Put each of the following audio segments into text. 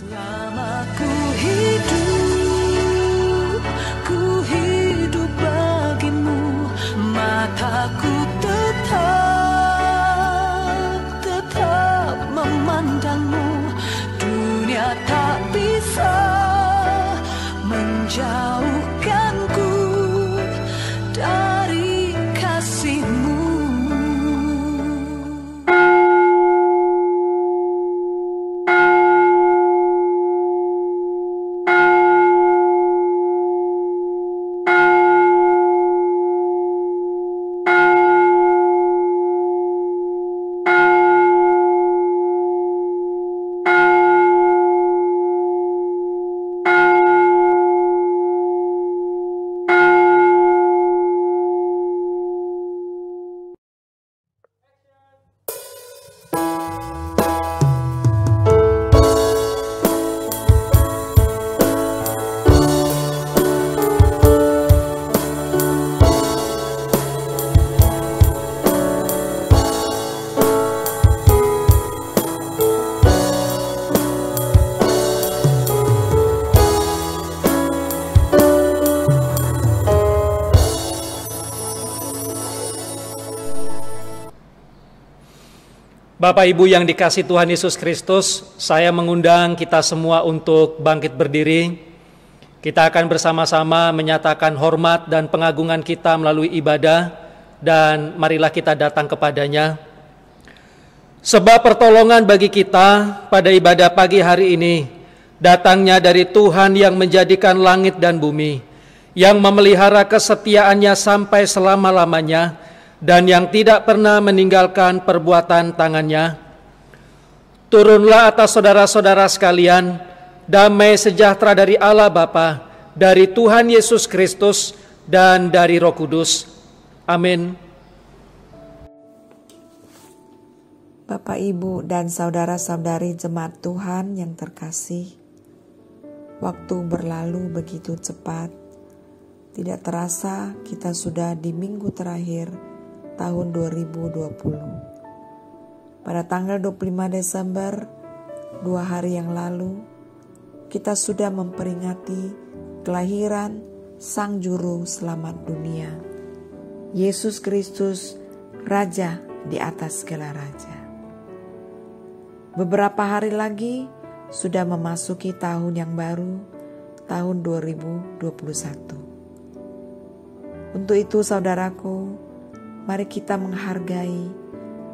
Selama ku hidup bagimu, mataku tetap memandangmu. Dunia tak bisa menjauhkanku dari kasihmu. Bapak Ibu yang dikasihi Tuhan Yesus Kristus, saya mengundang kita semua untuk bangkit berdiri. Kita akan bersama-sama menyatakan hormat dan pengagungan kita melalui ibadah, dan marilah kita datang kepadanya. Sebab pertolongan bagi kita pada ibadah pagi hari ini datangnya dari Tuhan yang menjadikan langit dan bumi, yang memelihara kesetiaannya sampai selama-lamanya, dan yang tidak pernah meninggalkan perbuatan tangannya. Turunlah atas saudara-saudara sekalian damai sejahtera dari Allah Bapa, dari Tuhan Yesus Kristus, dan dari Roh Kudus. Amin. Bapak, Ibu, dan saudara-saudari jemaat Tuhan yang terkasih, waktu berlalu begitu cepat. Tidak terasa kita sudah di minggu terakhir tahun 2020. Pada tanggal 25 Desember, 2 hari yang lalu, kita sudah memperingati kelahiran Sang Juru Selamat dunia, Yesus Kristus, Raja di atas segala raja. Beberapa hari lagi sudah memasuki tahun yang baru, tahun 2021. Untuk itu saudaraku, mari kita menghargai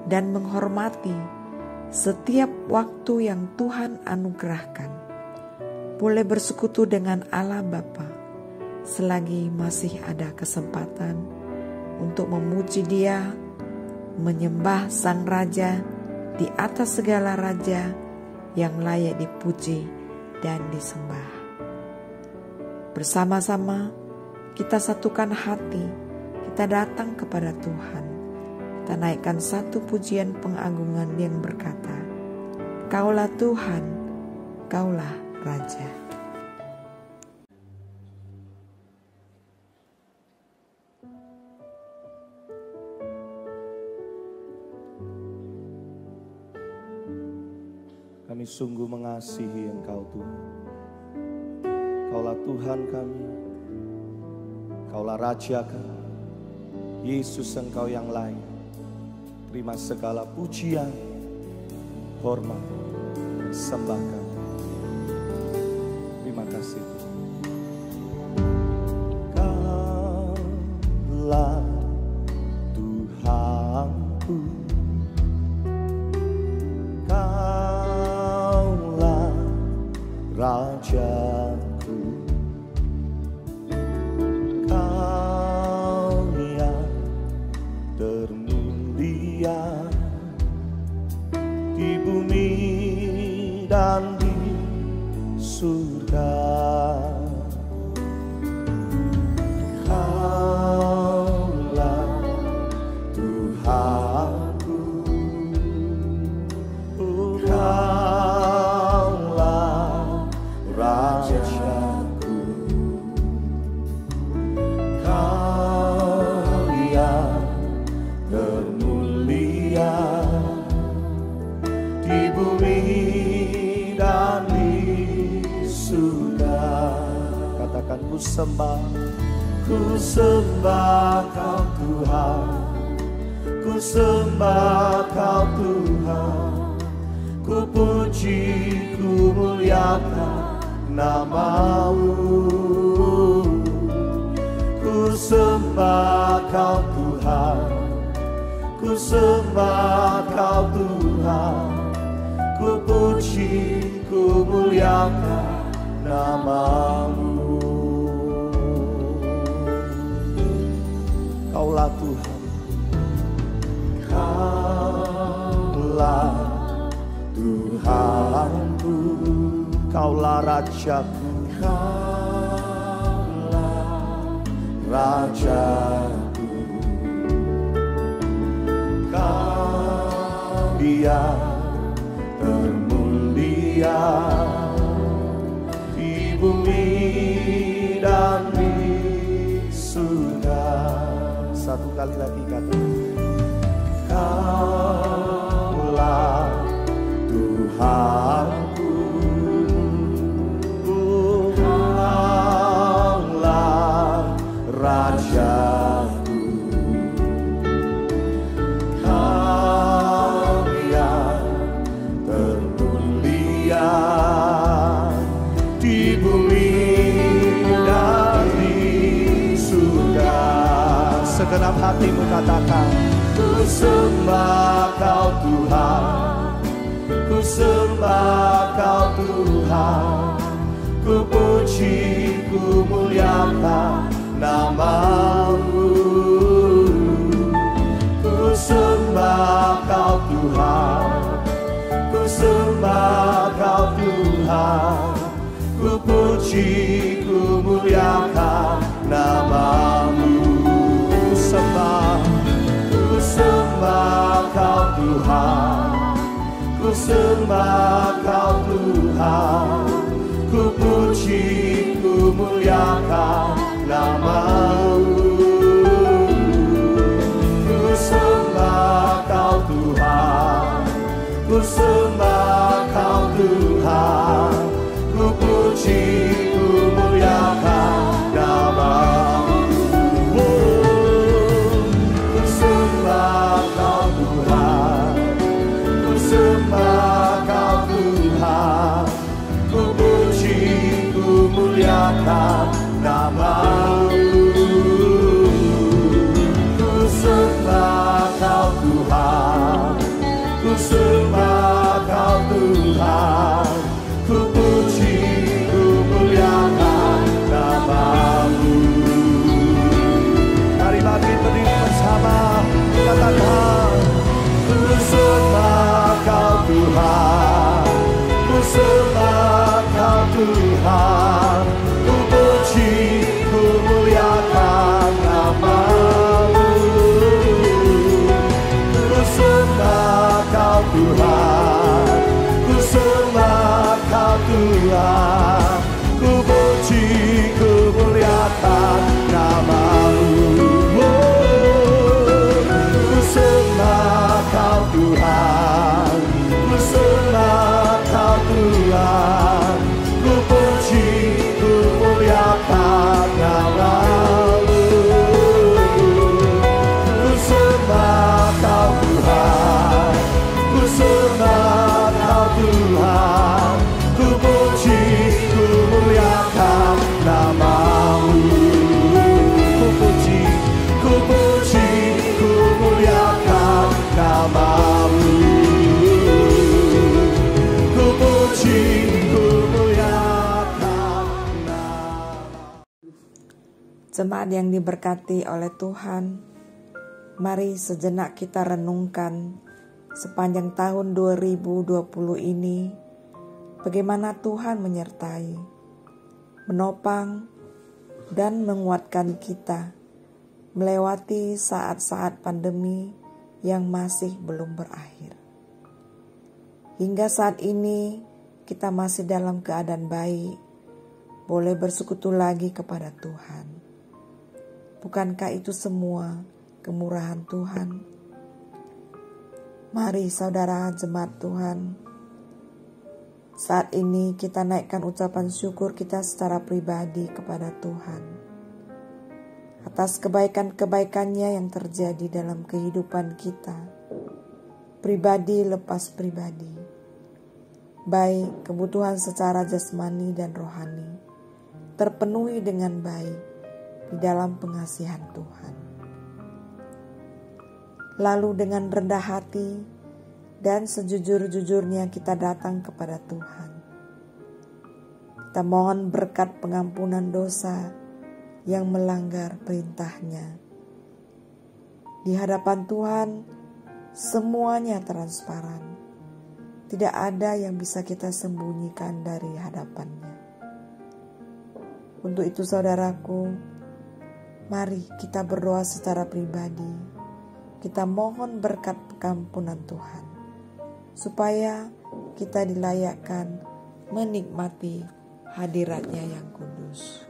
dan menghormati setiap waktu yang Tuhan anugerahkan. Boleh bersekutu dengan Allah Bapa selagi masih ada kesempatan untuk memuji Dia, menyembah Sang Raja di atas segala raja yang layak dipuji dan disembah. Bersama-sama kita satukan hati, kita datang kepada Tuhan. Kita naikkan satu pujian pengagungan yang berkata, Kaulah Tuhan, Kaulah Raja. Kami sungguh mengasihi Engkau Tuhan. Kaulah Tuhan kami, Kaulah Raja kami. Yesus, Engkau yang lain. Terima segala pujian, hormat, sembah kami. Terima kasih Tuhan. Kaulah Tuhanku, Kaulah Rajaku, Kau yang termulia di bumi dan di surga. Kaulah Tuhanku, Kaulah Rajaku, Kau yang termulia di bumi dan di Katakan ku sembah Kau Tuhan, ku sembah Kau Tuhan, ku puji, ku muliakan nama-Mu. Ku sembah Kau Tuhan, ku sembah Kau Tuhan, ku puji, ku muliakan nama-Mu. Kaulah Tuhan, Kaulah Tuhanku, Kaulah Rajaku, Kaulah Rajaku. Kau Dia termulia di bumi dan di surga. Satu kali lagi katakan, Kaulah Tuhanku, Kaulah Rajaku. Kau yang termulia di bumi dan di surga. Segenap hatimu katakan, ku sembah Kau Tuhan, ku sembah Kau Tuhan, ku puji, ku muliakan nama-Mu. Ku sembah Kau Tuhan, ku sembah Kau Tuhan, ku puji, ku muliakan nama-Mu. Ku sembah Kau Tuhan, ku sembah Kau Tuhan, ku puji, ku muliakan nama-Mu. Ku sembah Kau Tuhan, ku sembah Kau Tuhan, ku puji, ku muliakan nama-Mu. Ku sembah Kau Tuhan, ku sembah Kau Tuhan, ku puji, ku muliakan nama-Mu. Ku sembah Kau Tuhan, ku sembah Kau Tuhan, ku puji, ku muliakan nama-Mu. Mari bangkit berdiri bersama, katakan, ku sembah Kau Tuhan, ku sembah Kau Tuhan, ku puji, ku muliakan nama-Mu. Ku sembah Kau Tuhan, ku sembah Kau Tuhan, ku puji, ku muliakan nama-Mu. Ku sembah Kau Tuhan, ku sembah Kau Tuhan, ku puji, ku muliakan nama-Mu. Ku sembah Kau Tuhan, ku sembah Kau Tuhan, ku puji, ku muliakan nama-Mu. Ku puji, ku puji, ku muliakan nama-Mu. Ku puji, ku muliakan nama-Mu. Jemaat yang diberkati oleh Tuhan, mari sejenak kita renungkan sepanjang tahun 2020 ini, bagaimana Tuhan menyertai, menopang, dan menguatkan kita melewati saat-saat pandemi yang masih belum berakhir. Hingga saat ini kita masih dalam keadaan baik, boleh bersekutu lagi kepada Tuhan. Bukankah itu semua kemurahan Tuhan? Mari saudara jemaat Tuhan, Saat ini kita naikkan ucapan syukur kita secara pribadi kepada Tuhan atas kebaikan-kebaikannya yang terjadi dalam kehidupan kita, pribadi lepas pribadi, baik kebutuhan secara jasmani dan rohani terpenuhi dengan baik di dalam pengasihan Tuhan. Lalu dengan rendah hati dan sejujur-jujurnya kita datang kepada Tuhan. Kita mohon berkat pengampunan dosa yang melanggar perintah-Nya. Di hadapan Tuhan semuanya transparan. Tidak ada yang bisa kita sembunyikan dari hadapan-Nya. Untuk itu saudaraku, mari kita berdoa secara pribadi. Kita mohon berkat pengampunan Tuhan, supaya kita dilayakkan menikmati hadirat-Nya yang kudus.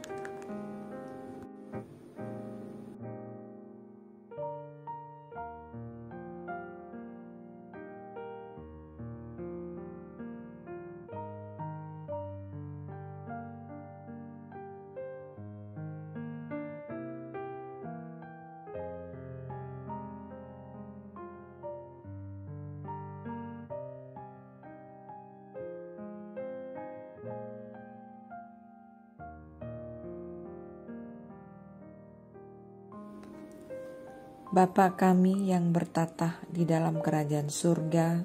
Bapa kami yang bertatah di dalam kerajaan surga,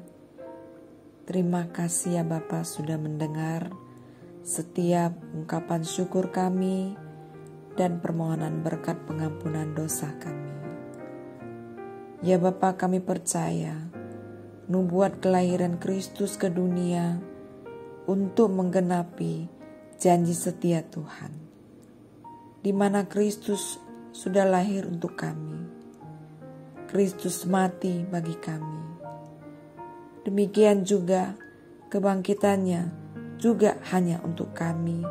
terima kasih ya Bapa sudah mendengar setiap ungkapan syukur kami dan permohonan berkat pengampunan dosa kami. Ya Bapa, kami percaya nubuat kelahiran Kristus ke dunia untuk menggenapi janji setia Tuhan, di mana Kristus sudah lahir untuk kami. Kristus mati bagi kami. Demikian juga kebangkitannya juga hanya untuk kami,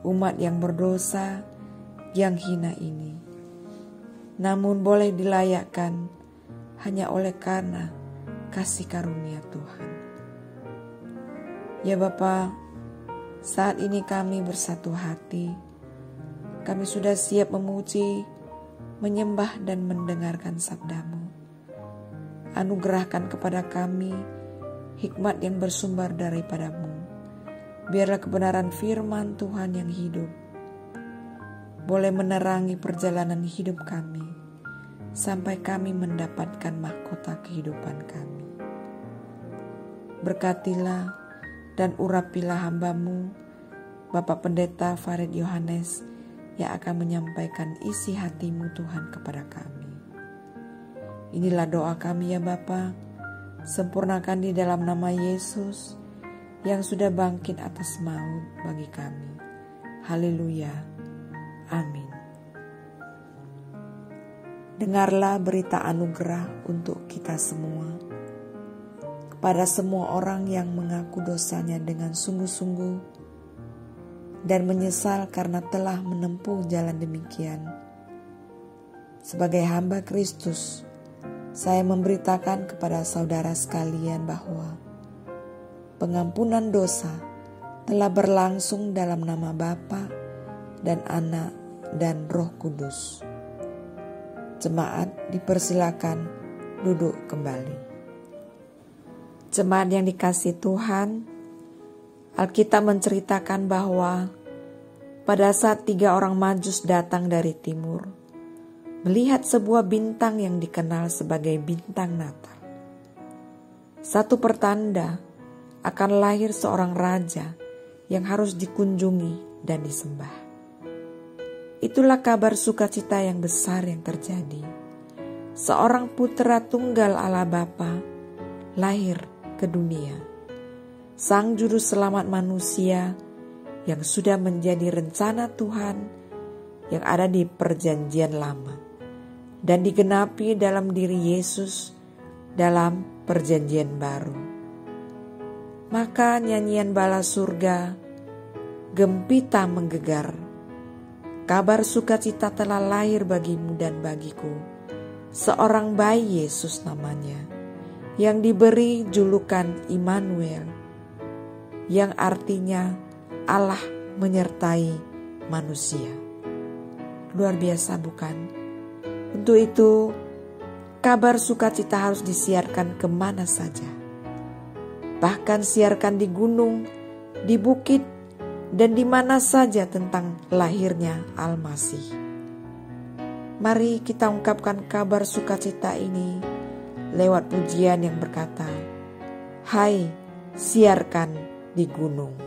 umat yang berdosa, yang hina ini. Namun boleh dilayakkan hanya oleh karena kasih karunia Tuhan. Ya Bapa, saat ini kami bersatu hati. Kami sudah siap memuji, menyembah dan mendengarkan sabda-Mu. Anugerahkan kepada kami hikmat yang bersumber daripada-Mu. Biarlah kebenaran firman Tuhan yang hidup boleh menerangi perjalanan hidup kami sampai kami mendapatkan mahkota kehidupan kami. Berkatilah dan urapilah hamba-Mu, Bapak Pendeta Farid Yohanes, yang akan menyampaikan isi hati-Mu Tuhan kepada kami. Inilah doa kami ya Bapa, sempurnakan di dalam nama Yesus yang sudah bangkit atas maut bagi kami. Haleluya. Amin. Dengarlah berita anugerah untuk kita semua. Kepada semua orang yang mengaku dosanya dengan sungguh-sungguh dan menyesal karena telah menempuh jalan demikian. Sebagai hamba Kristus, saya memberitakan kepada saudara sekalian bahwa pengampunan dosa telah berlangsung dalam nama Bapa dan Anak dan Roh Kudus. Jemaat dipersilakan duduk kembali. Jemaat yang dikasihi Tuhan, Alkitab menceritakan bahwa pada saat 3 orang Majus datang dari timur, melihat sebuah bintang yang dikenal sebagai bintang Natal. Satu pertanda akan lahir seorang raja yang harus dikunjungi dan disembah. Itulah kabar sukacita yang besar yang terjadi. Seorang putra tunggal Allah Bapa lahir ke dunia. Sang Juru Selamat manusia yang sudah menjadi rencana Tuhan yang ada di perjanjian lama dan digenapi dalam diri Yesus dalam perjanjian baru. Maka nyanyian bala surga gempita menggelegar. Kabar sukacita telah lahir bagimu dan bagiku, seorang bayi Yesus namanya, yang diberi julukan Immanuel, yang artinya Allah menyertai manusia. Luar biasa bukan? Untuk itu, kabar sukacita harus disiarkan kemana saja. Bahkan siarkan di gunung, di bukit, dan di mana saja tentang lahirnya Al-Masih. Mari kita ungkapkan kabar sukacita ini lewat pujian yang berkata, "Hai, siarkan di gunung."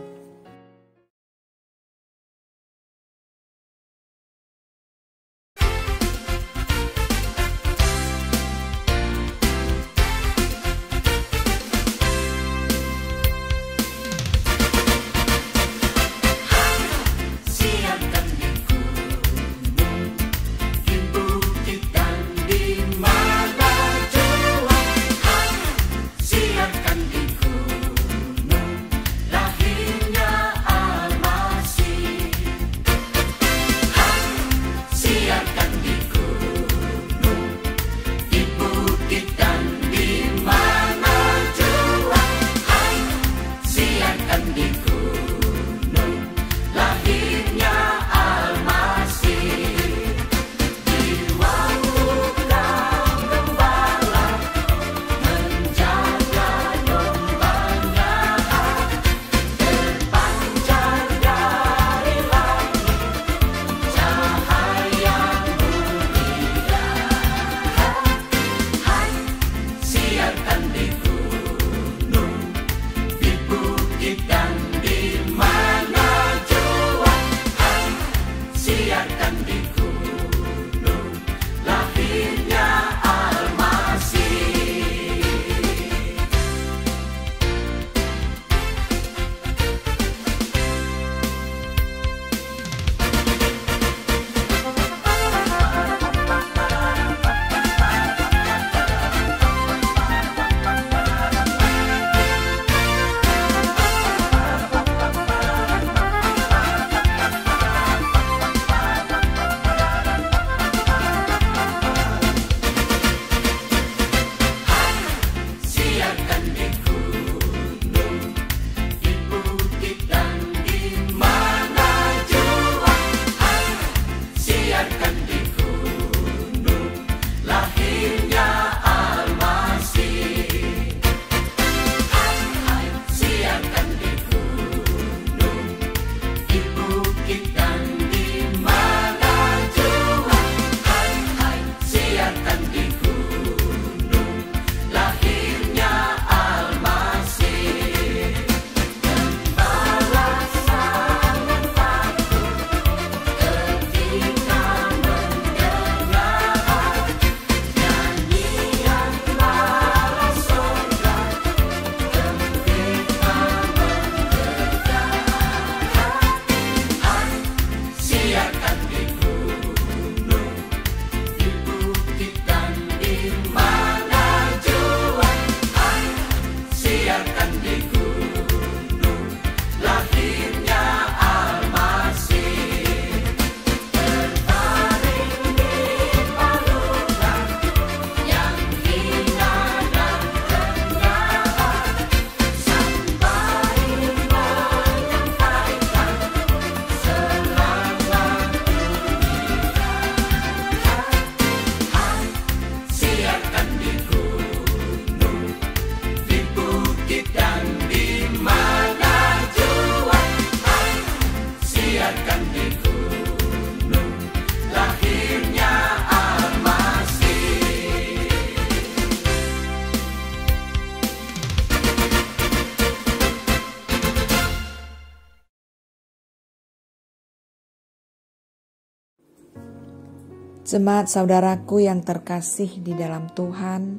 Jemaat saudaraku yang terkasih di dalam Tuhan,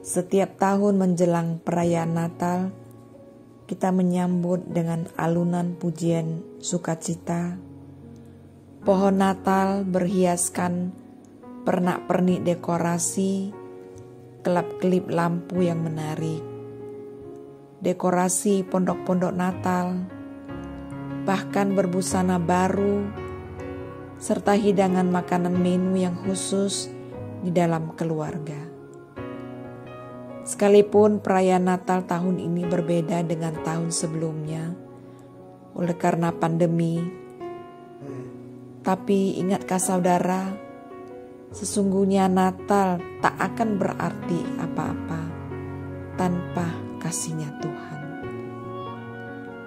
setiap tahun menjelang perayaan Natal, kita menyambut dengan alunan pujian sukacita. Pohon Natal berhiaskan pernak-pernik dekorasi, kelap-kelip lampu yang menarik, dekorasi pondok-pondok Natal, bahkan berbusana baru, serta hidangan makanan menu yang khusus di dalam keluarga. Sekalipun perayaan Natal tahun ini berbeda dengan tahun sebelumnya oleh karena pandemi, tapi ingatkah saudara, sesungguhnya Natal tak akan berarti apa-apa tanpa kasih-Nya Tuhan.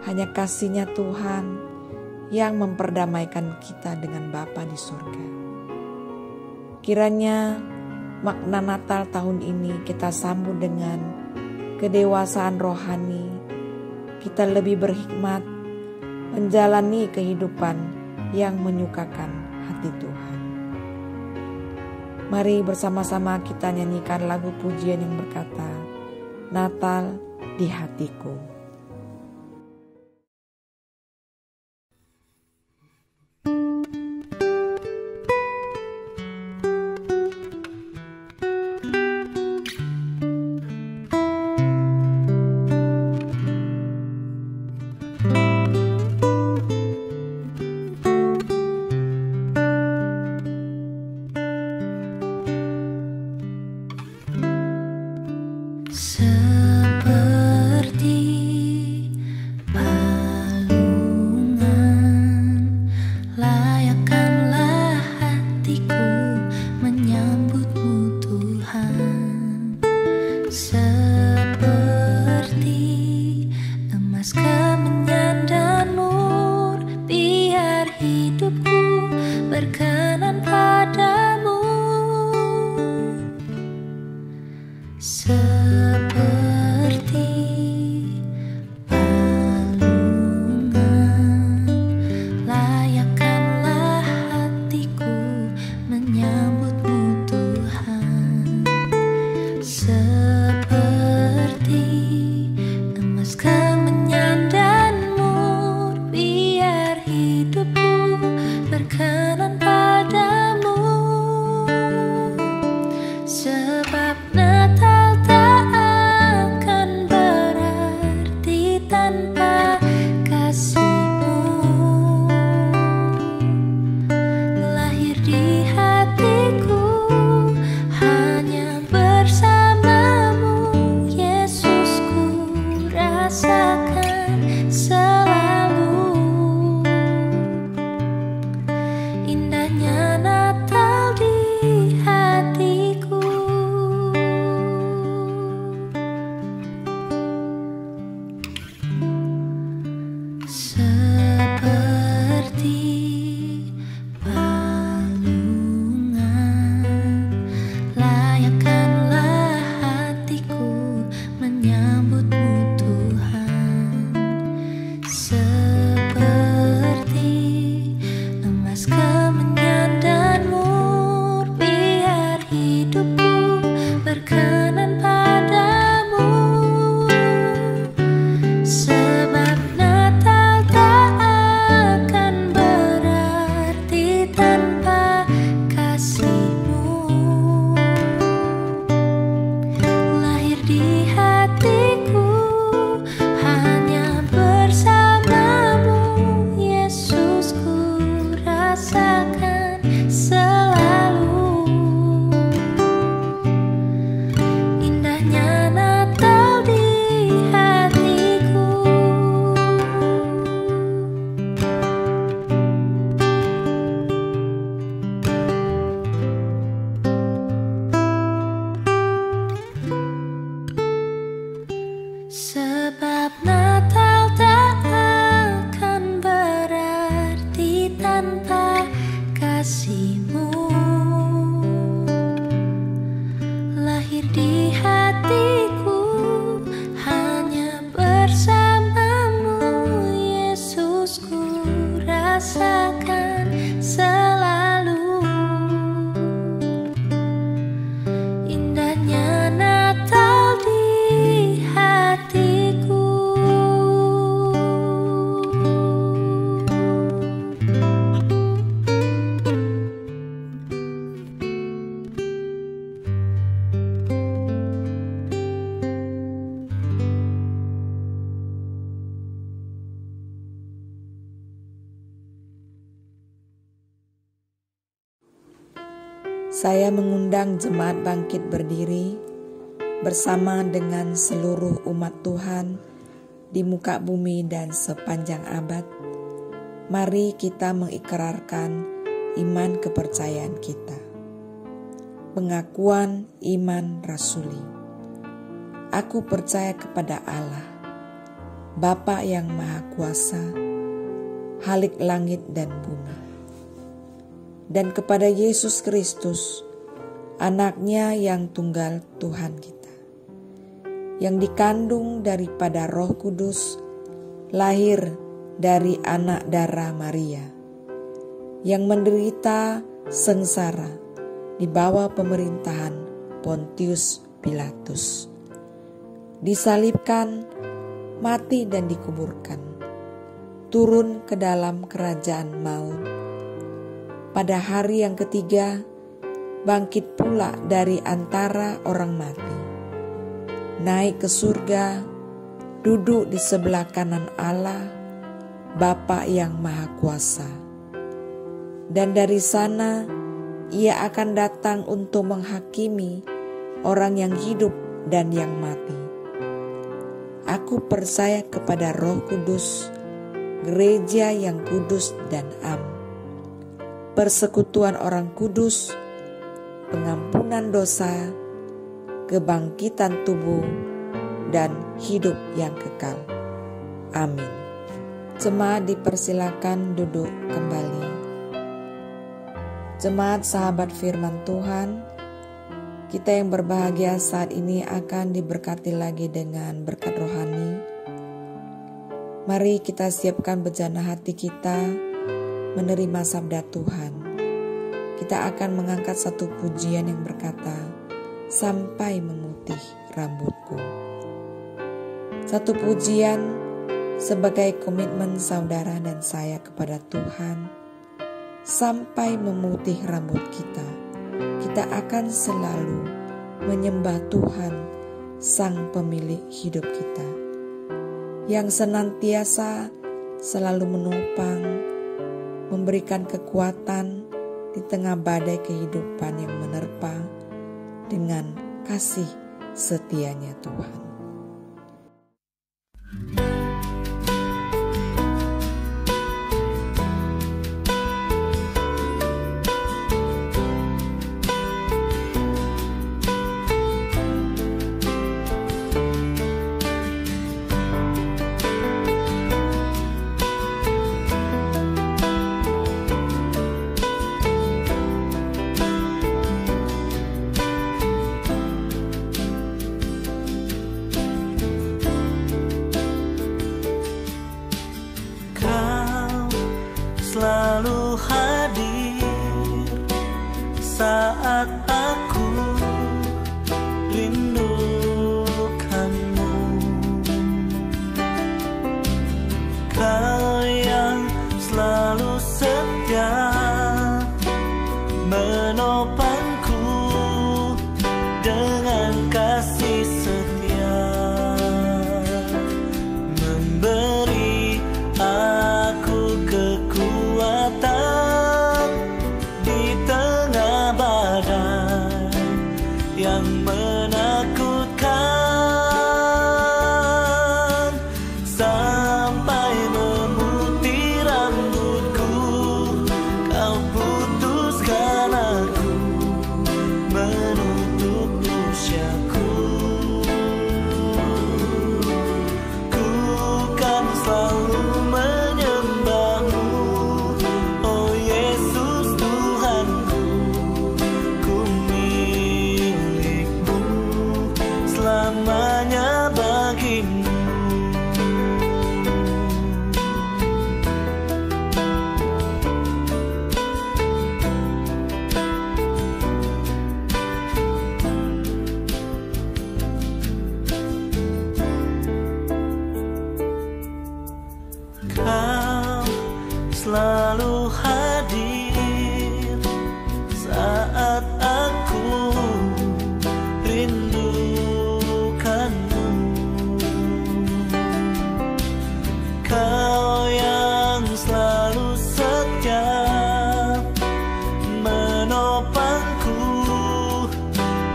Hanya kasih-Nya Tuhan yang memperdamaikan kita dengan Bapa di surga. Kiranya makna Natal tahun ini kita sambut dengan kedewasaan rohani. Kita lebih berhikmat menjalani kehidupan yang menyukakan hati Tuhan. Mari bersama-sama kita nyanyikan lagu pujian yang berkata, Natal di hatiku. Saya mengundang jemaat bangkit berdiri bersama dengan seluruh umat Tuhan di muka bumi dan sepanjang abad. Mari kita mengikrarkan iman kepercayaan kita. Pengakuan iman rasuli. Aku percaya kepada Allah, Bapa yang Maha Kuasa, Khalik langit dan bumi, dan kepada Yesus Kristus, Anak-Nya yang tunggal Tuhan kita, yang dikandung daripada Roh Kudus, lahir dari anak darah Maria, yang menderita sengsara di bawah pemerintahan Pontius Pilatus, disalibkan, mati dan dikuburkan, turun ke dalam kerajaan maut. Pada hari yang ketiga, bangkit pula dari antara orang mati, naik ke surga, duduk di sebelah kanan Allah, Bapa yang Maha Kuasa. Dan dari sana Ia akan datang untuk menghakimi orang yang hidup dan yang mati. Aku percaya kepada Roh Kudus, gereja yang kudus dan am, persekutuan orang kudus, pengampunan dosa, kebangkitan tubuh, dan hidup yang kekal. Amin. Jemaat dipersilakan duduk kembali. Jemaat sahabat firman Tuhan, kita yang berbahagia saat ini akan diberkati lagi dengan berkat rohani. Mari kita siapkan bejana hati kita menerima sabda Tuhan. Kita akan mengangkat satu pujian yang berkata, "Sampai memutih rambutku." Satu pujian sebagai komitmen saudara dan saya kepada Tuhan, sampai memutih rambut kita, kita akan selalu menyembah Tuhan, Sang Pemilik hidup kita, yang senantiasa selalu menopang, memberikan kekuatan di tengah badai kehidupan yang menerpa dengan kasih setianya Tuhan. Selalu hadir saat aku rindukanmu. Kau yang selalu setia menopangku dengan kasih setia, memberi aku kekuatan di tengah badai yang menakutkan, sampai memutih rambutku. Kau putuskan aku menutup usiaku. Ku kan selalu menyembahmu, oh Yesus Tuhanku. Ku milikmu, selamanya bagimu. Kau selalu hadir saat aku rindukanmu. Kau yang selalu setia menopangku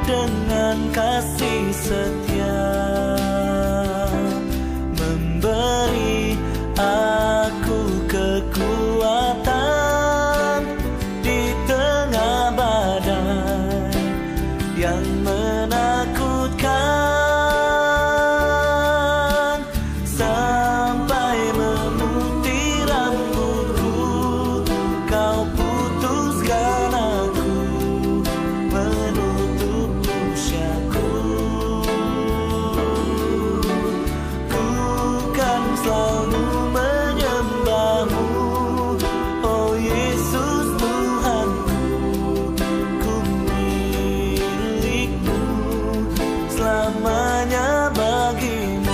dengan kasih setia, memberi aku kekuatan di tengah badai yang menakutkan, sampai memutih rambutku, kau putuskan aku, menutup usiaku. Ku kan selalu menyembahmu, oh Yesus Tuhanku, ku milikmu, selamanya bagimu.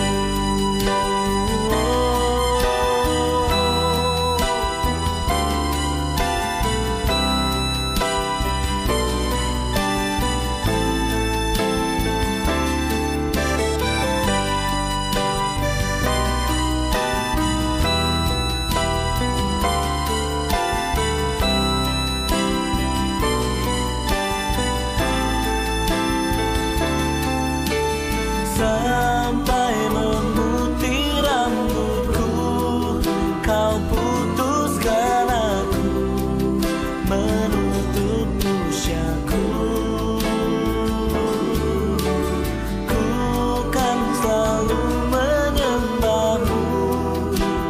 Sampai memutih rambutku, kau putuskan aku, menutup usiaku. Ku kan selalu menyembahmu,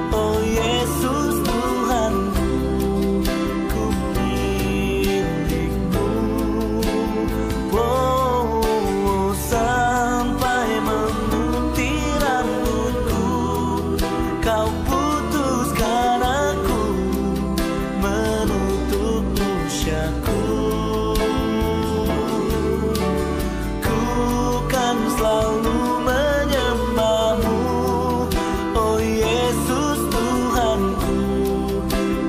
oh Yesus Tuhanku, ku milikmu. Oh, sampai memutih rambutku, kau putuskan aku, menutup usiaku. Ku kan selalu menyembahmu, oh Yesus Tuhanku,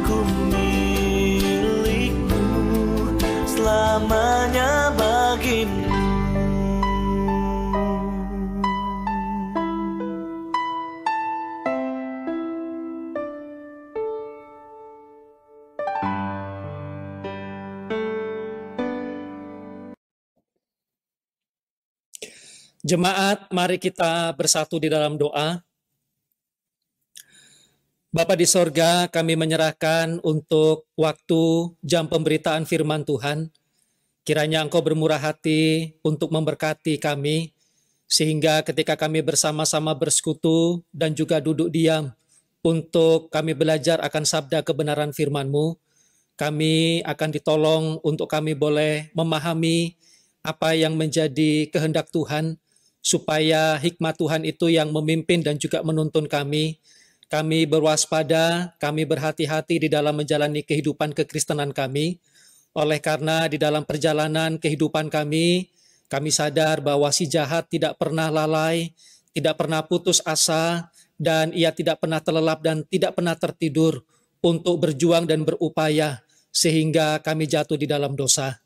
ku milikmu, selamanya bagimu. Jemaat, mari kita bersatu di dalam doa. Bapa di sorga, kami menyerahkan untuk waktu jam pemberitaan firman Tuhan. Kiranya Engkau bermurah hati untuk memberkati kami, sehingga ketika kami bersama-sama bersekutu dan juga duduk diam untuk kami belajar akan sabda kebenaran firman-Mu, kami akan ditolong untuk kami boleh memahami apa yang menjadi kehendak Tuhan, supaya hikmat Tuhan itu yang memimpin dan juga menuntun kami. Kami berwaspada, kami berhati-hati di dalam menjalani kehidupan kekristenan kami. Oleh karena di dalam perjalanan kehidupan kami sadar bahwa si jahat tidak pernah lalai, tidak pernah putus asa, dan ia tidak pernah terlelap dan tidak pernah tertidur untuk berjuang dan berupaya, sehingga kami jatuh di dalam dosa.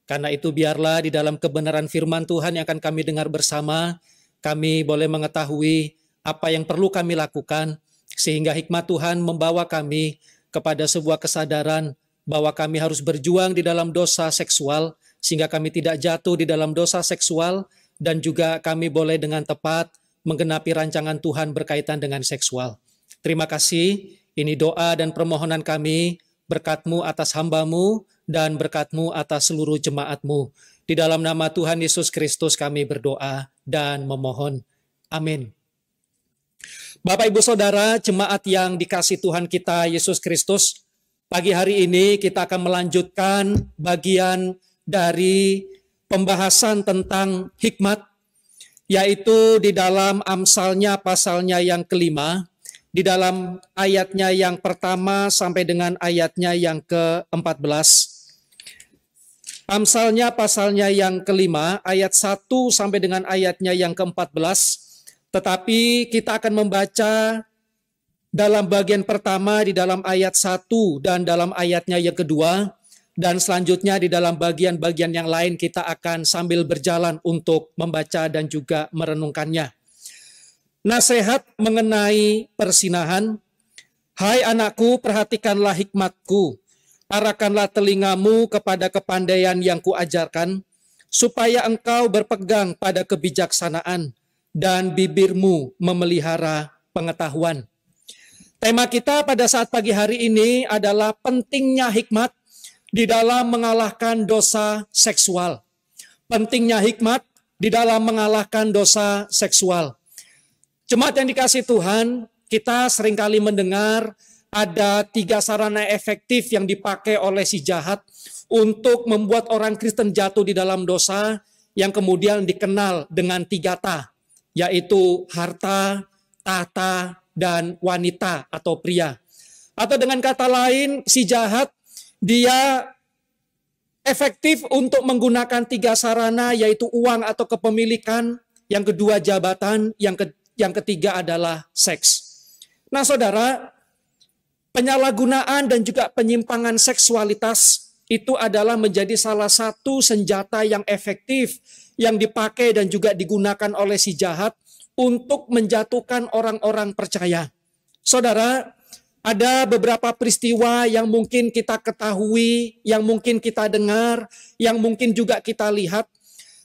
Karena itu biarlah di dalam kebenaran firman Tuhan yang akan kami dengar bersama, kami boleh mengetahui apa yang perlu kami lakukan, sehingga hikmat Tuhan membawa kami kepada sebuah kesadaran bahwa kami harus berjuang di dalam dosa seksual, sehingga kami tidak jatuh di dalam dosa seksual, dan juga kami boleh dengan tepat menggenapi rancangan Tuhan berkaitan dengan seksual. Terima kasih, ini doa dan permohonan kami, berkat-Mu atas hamba-Mu, dan berkat-Mu atas seluruh jemaat-Mu. Di dalam nama Tuhan Yesus Kristus kami berdoa dan memohon. Amin. Bapak, Ibu, Saudara, jemaat yang dikasihi Tuhan kita Yesus Kristus, pagi hari ini kita akan melanjutkan bagian dari pembahasan tentang hikmat, yaitu di dalam Amsalnya pasalnya yang kelima, di dalam ayatnya yang pertama sampai dengan ayatnya yang ke-14. Amsalnya pasalnya yang kelima, ayat 1 sampai dengan ayatnya yang ke-14. Tetapi kita akan membaca dalam bagian pertama di dalam ayat 1 dan dalam ayatnya yang kedua. Dan selanjutnya di dalam bagian-bagian yang lain kita akan sambil berjalan untuk membaca dan juga merenungkannya. Nasihat mengenai persinahan. Hai anakku, perhatikanlah hikmatku. Arahkanlah telingamu kepada kepandaian yang kuajarkan. supaya engkau berpegang pada kebijaksanaan dan bibirmu memelihara pengetahuan. Tema kita pada saat pagi hari ini adalah pentingnya hikmat di dalam mengalahkan dosa seksual. Pentingnya hikmat di dalam mengalahkan dosa seksual. Jemaat yang dikasihi Tuhan, kita seringkali mendengar ada 3 sarana efektif yang dipakai oleh si jahat untuk membuat orang Kristen jatuh di dalam dosa yang kemudian dikenal dengan 3 ta, yaitu harta, tahta, dan wanita atau pria. Atau dengan kata lain, si jahat dia efektif untuk menggunakan 3 sarana, yaitu uang atau kepemilikan, yang kedua jabatan, yang ketiga adalah seks. Nah saudara, penyalahgunaan dan juga penyimpangan seksualitas itu adalah menjadi salah satu senjata yang efektif yang dipakai dan juga digunakan oleh si jahat untuk menjatuhkan orang-orang percaya. Saudara, ada beberapa peristiwa yang mungkin kita ketahui, yang mungkin kita dengar, yang mungkin juga kita lihat.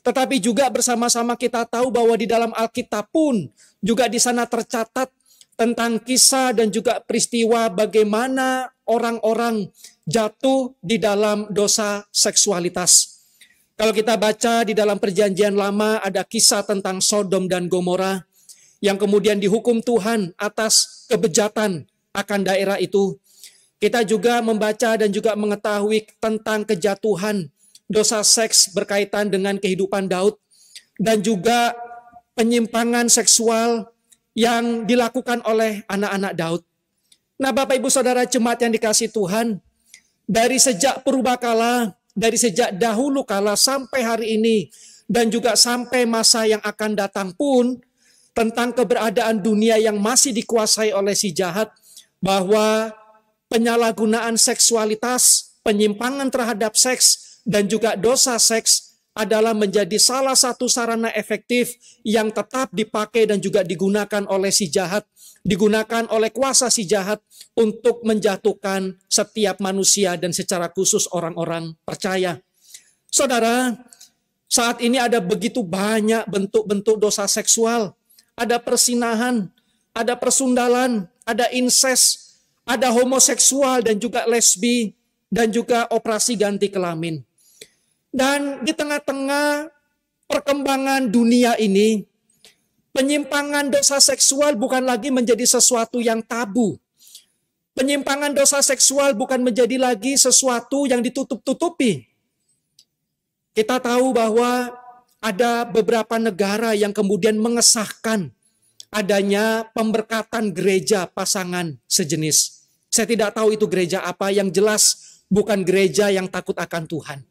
Tetapi juga bersama-sama kita tahu bahwa di dalam Alkitab pun juga di sana tercatat tentang kisah dan juga peristiwa bagaimana orang-orang jatuh di dalam dosa seksualitas. Kalau kita baca di dalam Perjanjian Lama ada kisah tentang Sodom dan Gomora yang kemudian dihukum Tuhan atas kebejatan akan daerah itu. Kita juga membaca dan juga mengetahui tentang kejatuhan dosa seks berkaitan dengan kehidupan Daud dan juga penyimpangan seksual yang dilakukan oleh anak-anak Daud. Nah, Bapak Ibu Saudara jemaat yang dikasihi Tuhan, dari sejak purbakala, dari sejak dahulu kala sampai hari ini dan juga sampai masa yang akan datang pun tentang keberadaan dunia yang masih dikuasai oleh si jahat, bahwa penyalahgunaan seksualitas, penyimpangan terhadap seks, dan juga dosa seks adalah menjadi salah satu sarana efektif yang tetap dipakai dan juga digunakan oleh si jahat, digunakan oleh kuasa si jahat untuk menjatuhkan setiap manusia dan secara khusus orang-orang percaya. Saudara, saat ini ada begitu banyak bentuk-bentuk dosa seksual, ada persinahan, ada persundalan, ada incest, ada homoseksual dan juga lesbi, dan juga operasi ganti kelamin. Dan di tengah-tengah perkembangan dunia ini, penyimpangan dosa seksual bukan lagi menjadi sesuatu yang tabu. Penyimpangan dosa seksual bukan menjadi lagi sesuatu yang ditutup-tutupi. Kita tahu bahwa ada beberapa negara yang kemudian mengesahkan adanya pemberkatan gereja pasangan sejenis. Saya tidak tahu itu gereja apa, yang jelas bukan gereja yang takut akan Tuhan.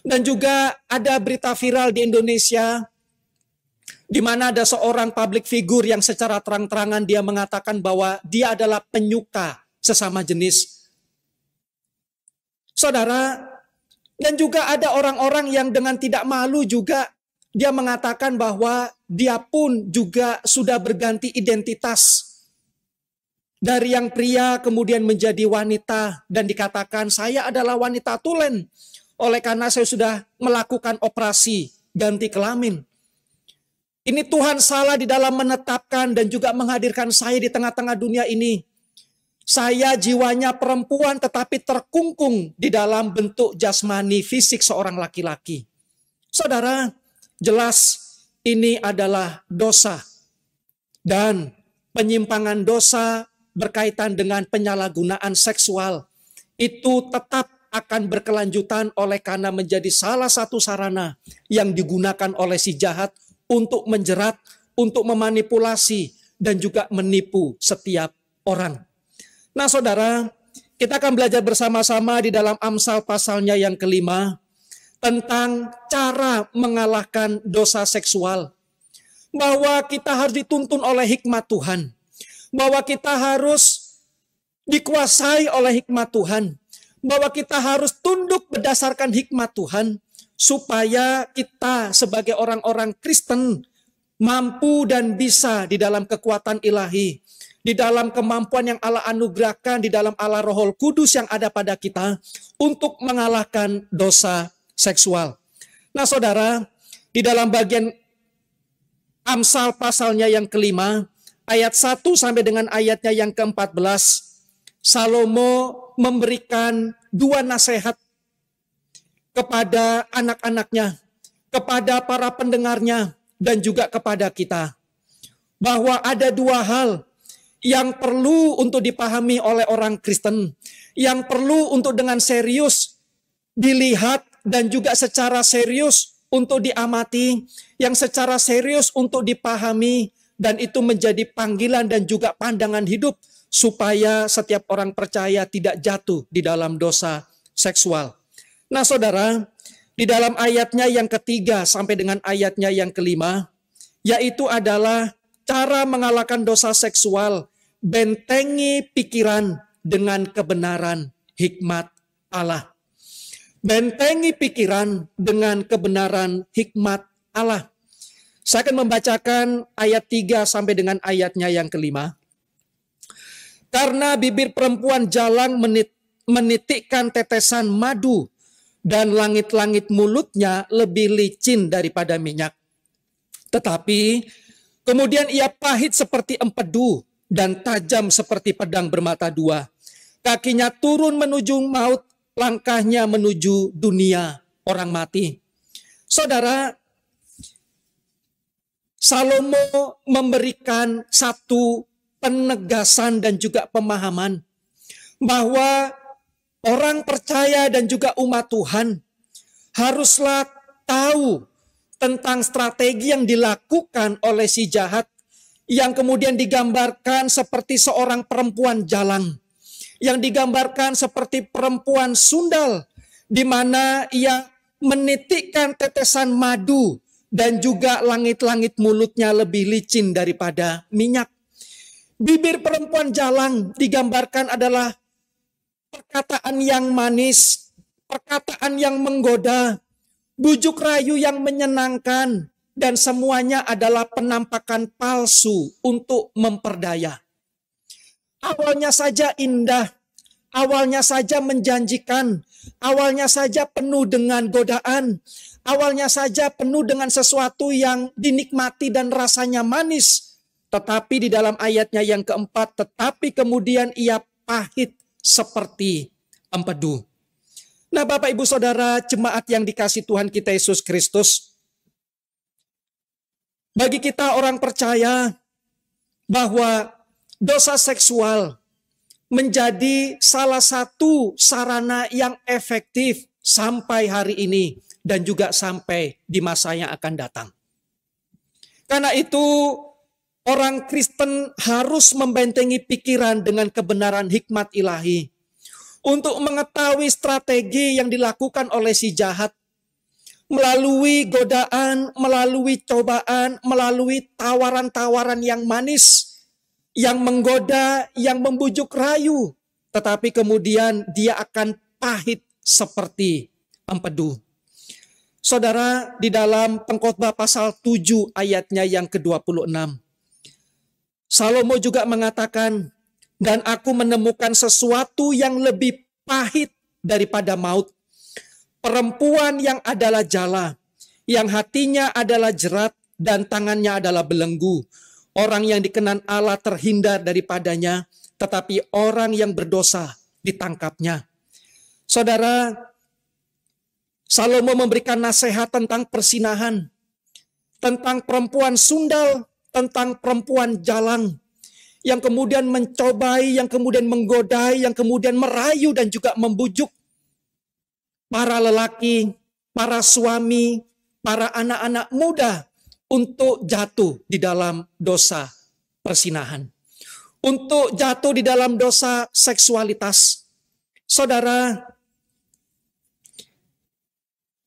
Dan juga ada berita viral di Indonesia di mana ada seorang public figure yang secara terang-terangan dia mengatakan bahwa dia adalah penyuka sesama jenis. Saudara, dan juga ada orang-orang yang dengan tidak malu juga dia mengatakan bahwa dia pun juga sudah berganti identitas. Dari yang pria kemudian menjadi wanita dan dikatakan saya adalah wanita tulen. Oleh karena saya sudah melakukan operasi ganti kelamin. Ini Tuhan salah di dalam menetapkan dan juga menghadirkan saya di tengah-tengah dunia ini. Saya jiwanya perempuan tetapi terkungkung di dalam bentuk jasmani fisik seorang laki-laki. Saudara, jelas ini adalah dosa. Dan penyimpangan dosa berkaitan dengan penyalahgunaan seksual itu tetap akan berkelanjutan oleh karena menjadi salah satu sarana yang digunakan oleh si jahat untuk menjerat, untuk memanipulasi, dan juga menipu setiap orang. Nah saudara, kita akan belajar bersama-sama di dalam Amsal pasalnya yang kelima tentang cara mengalahkan dosa seksual. Bahwa kita harus dituntun oleh hikmat Tuhan. Bahwa kita harus dikuasai oleh hikmat Tuhan. Bahwa kita harus tunduk berdasarkan hikmat Tuhan, supaya kita sebagai orang-orang Kristen mampu dan bisa di dalam kekuatan ilahi, di dalam kemampuan yang Allah anugerahkan, di dalam Allah Roh Kudus yang ada pada kita, untuk mengalahkan dosa seksual. Nah saudara, di dalam bagian Amsal pasalnya yang kelima, ayat 1 sampai dengan ayatnya yang ke-14, Salomo memberikan 2 nasihat kepada anak-anaknya, kepada para pendengarnya, dan juga kepada kita. Bahwa ada 2 hal yang perlu untuk dipahami oleh orang Kristen, yang perlu untuk dengan serius dilihat dan juga secara serius untuk diamati, yang secara serius untuk dipahami, dan itu menjadi panggilan dan juga pandangan hidup supaya setiap orang percaya tidak jatuh di dalam dosa seksual. Nah saudara, di dalam ayatnya yang ketiga sampai dengan ayatnya yang kelima, yaitu adalah cara mengalahkan dosa seksual, bentengi pikiran dengan kebenaran hikmat Allah. Bentengi pikiran dengan kebenaran hikmat Allah. Saya akan membacakan ayat 3 sampai dengan ayatnya yang kelima. Karena bibir perempuan jalang menitikkan tetesan madu, dan langit-langit mulutnya lebih licin daripada minyak. Tetapi kemudian ia pahit seperti empedu dan tajam seperti pedang bermata 2. Kakinya turun menuju maut, langkahnya menuju dunia orang mati. Saudara, Salomo memberikan satu penegasan dan juga pemahaman bahwa orang percaya dan juga umat Tuhan haruslah tahu tentang strategi yang dilakukan oleh si jahat, yang kemudian digambarkan seperti seorang perempuan jalang, yang digambarkan seperti perempuan sundal, di mana ia menitikkan tetesan madu dan juga langit-langit mulutnya lebih licin daripada minyak. Bibir perempuan jalang digambarkan adalah perkataan yang manis, perkataan yang menggoda, bujuk rayu yang menyenangkan, dan semuanya adalah penampakan palsu untuk memperdaya. Awalnya saja indah, awalnya saja menjanjikan, awalnya saja penuh dengan godaan, awalnya saja penuh dengan sesuatu yang dinikmati dan rasanya manis. Tetapi di dalam ayatnya yang keempat, tetapi kemudian ia pahit seperti empedu. Nah Bapak Ibu Saudara, jemaat yang dikasihi Tuhan kita Yesus Kristus, bagi kita orang percaya bahwa dosa seksual menjadi salah satu sarana yang efektif sampai hari ini dan juga sampai di masa yang akan datang. Karena itu orang Kristen harus membentengi pikiran dengan kebenaran hikmat ilahi untuk mengetahui strategi yang dilakukan oleh si jahat melalui godaan, melalui cobaan, melalui tawaran-tawaran yang manis, yang menggoda, yang membujuk rayu, tetapi kemudian dia akan pahit seperti empedu. Saudara, di dalam Pengkhotbah pasal 7 ayatnya yang ke-26, Salomo juga mengatakan, dan aku menemukan sesuatu yang lebih pahit daripada maut. Perempuan yang adalah jala, yang hatinya adalah jerat dan tangannya adalah belenggu. Orang yang dikenan Allah terhindar daripadanya, tetapi orang yang berdosa ditangkapnya. Saudara, Salomo memberikan nasihat tentang persinahan, tentang perempuan sundal, tentang perempuan jalang, yang kemudian mencobai, yang kemudian menggodai, yang kemudian merayu dan juga membujuk para lelaki, para suami, para anak-anak muda untuk jatuh di dalam dosa persinahan, untuk jatuh di dalam dosa seksualitas. Saudara,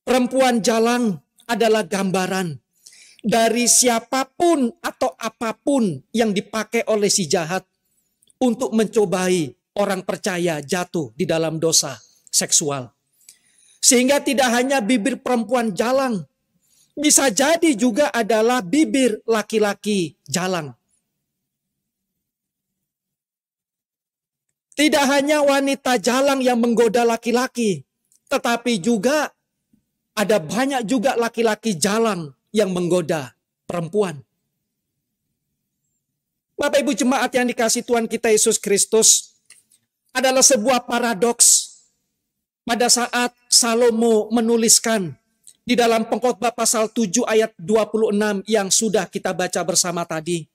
perempuan jalang adalah gambaran dari siapapun atau apapun yang dipakai oleh si jahat untuk mencobai orang percaya jatuh di dalam dosa seksual. Sehingga tidak hanya bibir perempuan jalang, bisa jadi juga adalah bibir laki-laki jalang. Tidak hanya wanita jalang yang menggoda laki-laki, tetapi juga ada banyak juga laki-laki jalang yang menggoda perempuan. Bapak Ibu jemaat yang dikasihi Tuhan kita Yesus Kristus, adalah sebuah paradoks pada saat Salomo menuliskan di dalam Pengkhotbah pasal 7 ayat 26 yang sudah kita baca bersama tadi.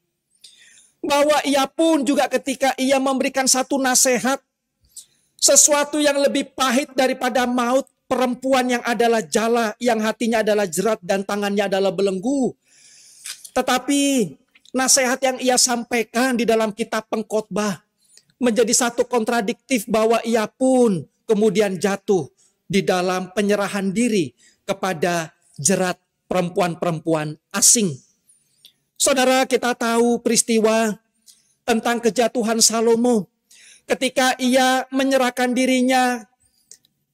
Bahwa ia pun juga ketika ia memberikan satu nasihat, sesuatu yang lebih pahit daripada maut, perempuan yang adalah jala, yang hatinya adalah jerat dan tangannya adalah belenggu. Tetapi nasihat yang ia sampaikan di dalam kitab Pengkhotbah menjadi satu kontradiktif bahwa ia pun kemudian jatuh di dalam penyerahan diri kepada jerat perempuan-perempuan asing. Saudara, kita tahu peristiwa tentang kejatuhan Salomo ketika ia menyerahkan dirinya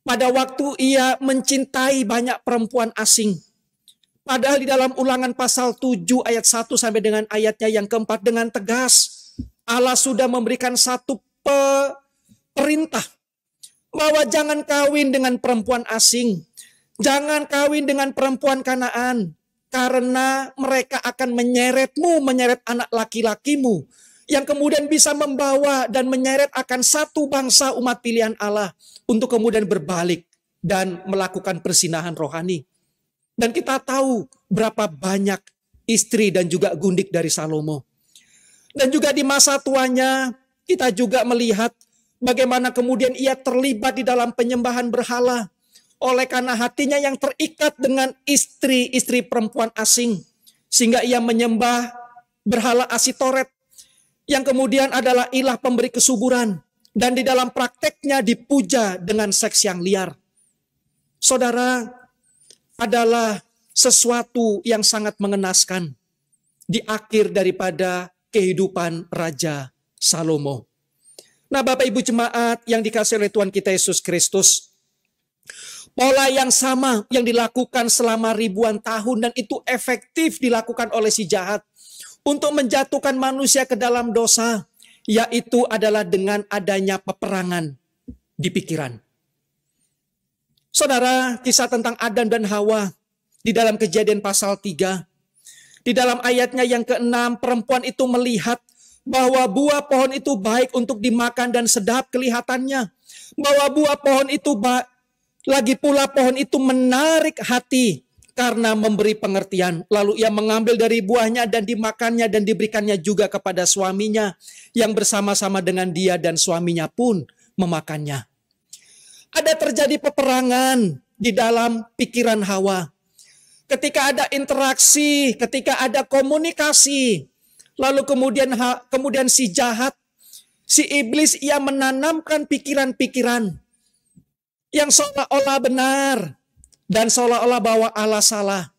pada waktu ia mencintai banyak perempuan asing. Padahal di dalam Ulangan pasal 7 ayat 1 sampai dengan ayatnya yang keempat dengan tegas Allah sudah memberikan satu perintah bahwa jangan kawin dengan perempuan asing. Jangan kawin dengan perempuan Kanaan. Karena mereka akan menyeretmu, menyeret anak laki-lakimu. Yang kemudian bisa membawa dan menyeret akan satu bangsa umat pilihan Allah. Untuk kemudian berbalik dan melakukan persinahan rohani. Dan kita tahu berapa banyak istri dan juga gundik dari Salomo. Dan juga di masa tuanya kita juga melihat bagaimana kemudian ia terlibat di dalam penyembahan berhala. Oleh karena hatinya yang terikat dengan istri-istri perempuan asing. Sehingga ia menyembah berhala Asitoret. Yang kemudian adalah ilah pemberi kesuburan. Dan di dalam prakteknya dipuja dengan seks yang liar. Saudara, adalah sesuatu yang sangat mengenaskan. Di akhir daripada kehidupan Raja Salomo. Nah, Bapak Ibu jemaat yang dikasihi oleh Tuhan kita Yesus Kristus. Pola yang sama yang dilakukan selama ribuan tahun dan itu efektif dilakukan oleh si jahat untuk menjatuhkan manusia ke dalam dosa, yaitu adalah dengan adanya peperangan di pikiran. Saudara, kisah tentang Adam dan Hawa di dalam Kejadian pasal 3, di dalam ayatnya yang ke-6, perempuan itu melihat bahwa buah pohon itu baik untuk dimakan dan sedap kelihatannya, bahwa buah pohon itu baik. Lagi pula pohon itu menarik hati karena memberi pengertian. Lalu ia mengambil dari buahnya dan dimakannya dan diberikannya juga kepada suaminya yang bersama-sama dengan dia dan suaminya pun memakannya. Ada terjadi peperangan di dalam pikiran Hawa. Ketika ada interaksi, ketika ada komunikasi, lalu kemudian si jahat, si iblis ia menanamkan pikiran-pikiran yang seolah-olah benar dan seolah-olah bahwa Allah salah.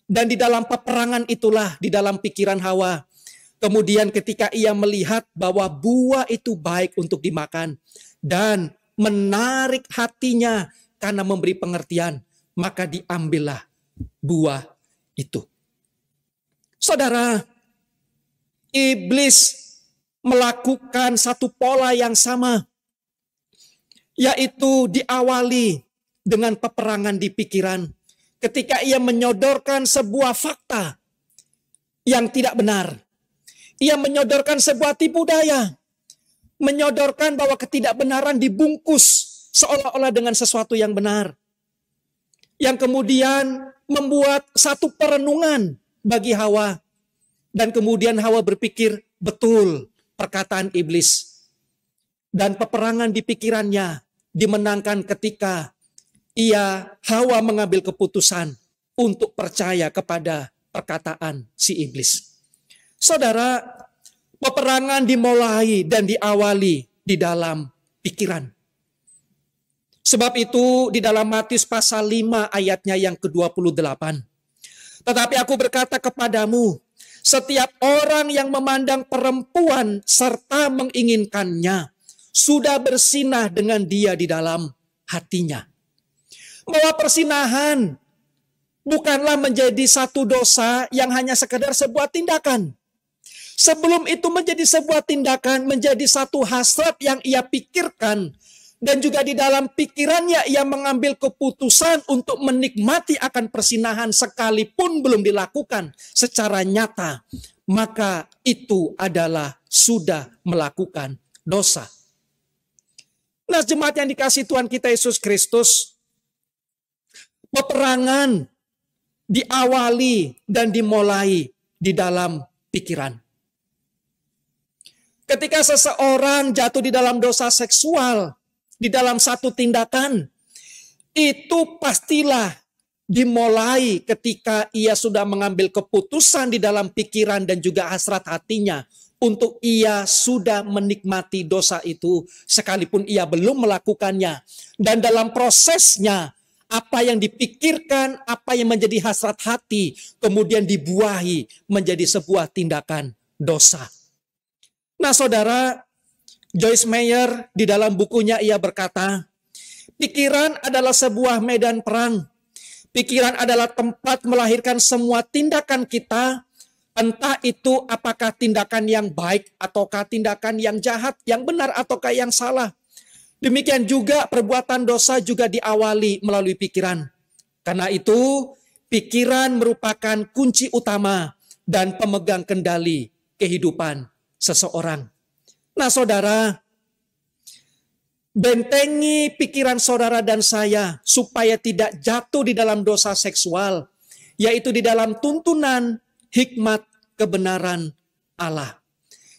Dan di dalam peperangan itulah, di dalam pikiran Hawa, kemudian ketika ia melihat bahwa buah itu baik untuk dimakan dan menarik hatinya karena memberi pengertian, maka diambillah buah itu. Saudara, iblis melakukan satu pola yang sama, yaitu diawali dengan peperangan di pikiran. Ketika ia menyodorkan sebuah fakta yang tidak benar. Ia menyodorkan sebuah tipu daya. Menyodorkan bahwa ketidakbenaran dibungkus seolah-olah dengan sesuatu yang benar. Yang kemudian membuat satu perenungan bagi Hawa. Dan kemudian Hawa berpikir, betul perkataan iblis. Dan peperangan di pikirannya dimenangkan ketika Hawa mengambil keputusan untuk percaya kepada perkataan si iblis. Saudara, peperangan dimulai dan diawali di dalam pikiran. Sebab itu di dalam Matius pasal 5 ayatnya yang ke-28. Tetapi aku berkata kepadamu, setiap orang yang memandang perempuan serta menginginkannya, sudah bersinah dengan dia di dalam hatinya. Bahwa persinahan bukanlah menjadi satu dosa yang hanya sekedar sebuah tindakan. Sebelum itu menjadi sebuah tindakan, menjadi satu hasrat yang ia pikirkan dan juga di dalam pikirannya ia mengambil keputusan untuk menikmati akan persinahan sekalipun belum dilakukan secara nyata, maka itu adalah sudah melakukan dosa. Nah, jemaat yang dikasihi Tuhan kita Yesus Kristus, peperangan diawali dan dimulai di dalam pikiran. Ketika seseorang jatuh di dalam dosa seksual, di dalam satu tindakan, itu pastilah dimulai ketika ia sudah mengambil keputusan di dalam pikiran dan juga hasrat hatinya untuk ia sudah menikmati dosa itu sekalipun ia belum melakukannya. Dan dalam prosesnya, apa yang dipikirkan, apa yang menjadi hasrat hati, kemudian dibuahi menjadi sebuah tindakan dosa. Nah, saudara, Joyce Meyer di dalam bukunya ia berkata, pikiran adalah sebuah medan perang. Pikiran adalah tempat melahirkan semua tindakan kita, entah itu apakah tindakan yang baik ataukah tindakan yang jahat, yang benar ataukah yang salah. Demikian juga perbuatan dosa juga diawali melalui pikiran. Karena itu, pikiran merupakan kunci utama dan pemegang kendali kehidupan seseorang. Nah, saudara, bentengi pikiran saudara dan saya supaya tidak jatuh di dalam dosa seksual, yaitu di dalam tuntunan hikmat kebenaran Allah.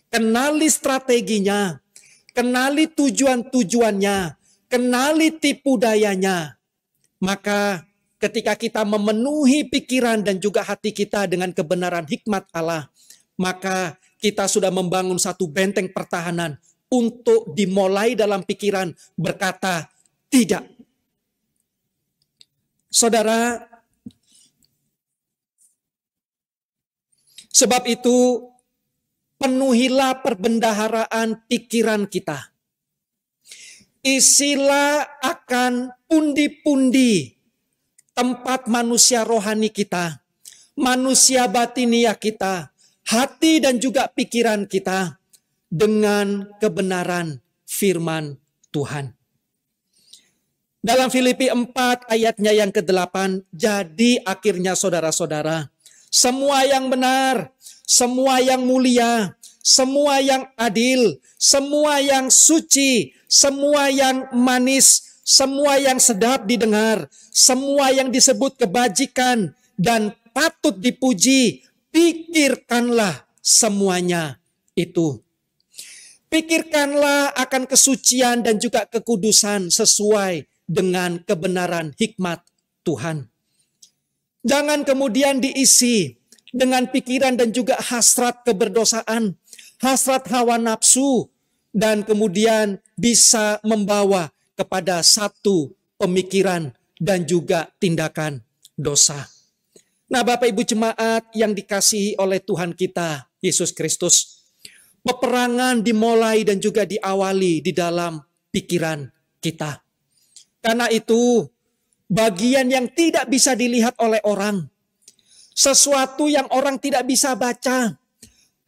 Kenali strateginya, kenali tujuan-tujuannya, kenali tipu dayanya. Maka ketika kita memenuhi pikiran dan juga hati kita dengan kebenaran hikmat Allah, maka kita sudah membangun satu benteng pertahanan untuk dimulai dalam pikiran berkata tidak. Saudara, sebab itu penuhilah perbendaharaan pikiran kita. Isilah akan pundi-pundi tempat manusia rohani kita, manusia batinia kita, hati dan juga pikiran kita dengan kebenaran firman Tuhan. Dalam Filipi 4 ayatnya yang ke-8, jadi akhirnya saudara-saudara, semua yang benar, semua yang mulia, semua yang adil, semua yang suci, semua yang manis, semua yang sedap didengar, semua yang disebut kebajikan dan patut dipuji, pikirkanlah semuanya itu. Pikirkanlah akan kesucian dan juga kekudusan sesuai dengan kebenaran hikmat Tuhan. Jangan kemudian diisi dengan pikiran dan juga hasrat keberdosaan, hasrat hawa nafsu, dan kemudian bisa membawa kepada satu pemikiran dan juga tindakan dosa. Nah, Bapak Ibu jemaat yang dikasihi oleh Tuhan kita, Yesus Kristus, peperangan dimulai dan juga diawali di dalam pikiran kita. Karena itu, bagian yang tidak bisa dilihat oleh orang, sesuatu yang orang tidak bisa baca,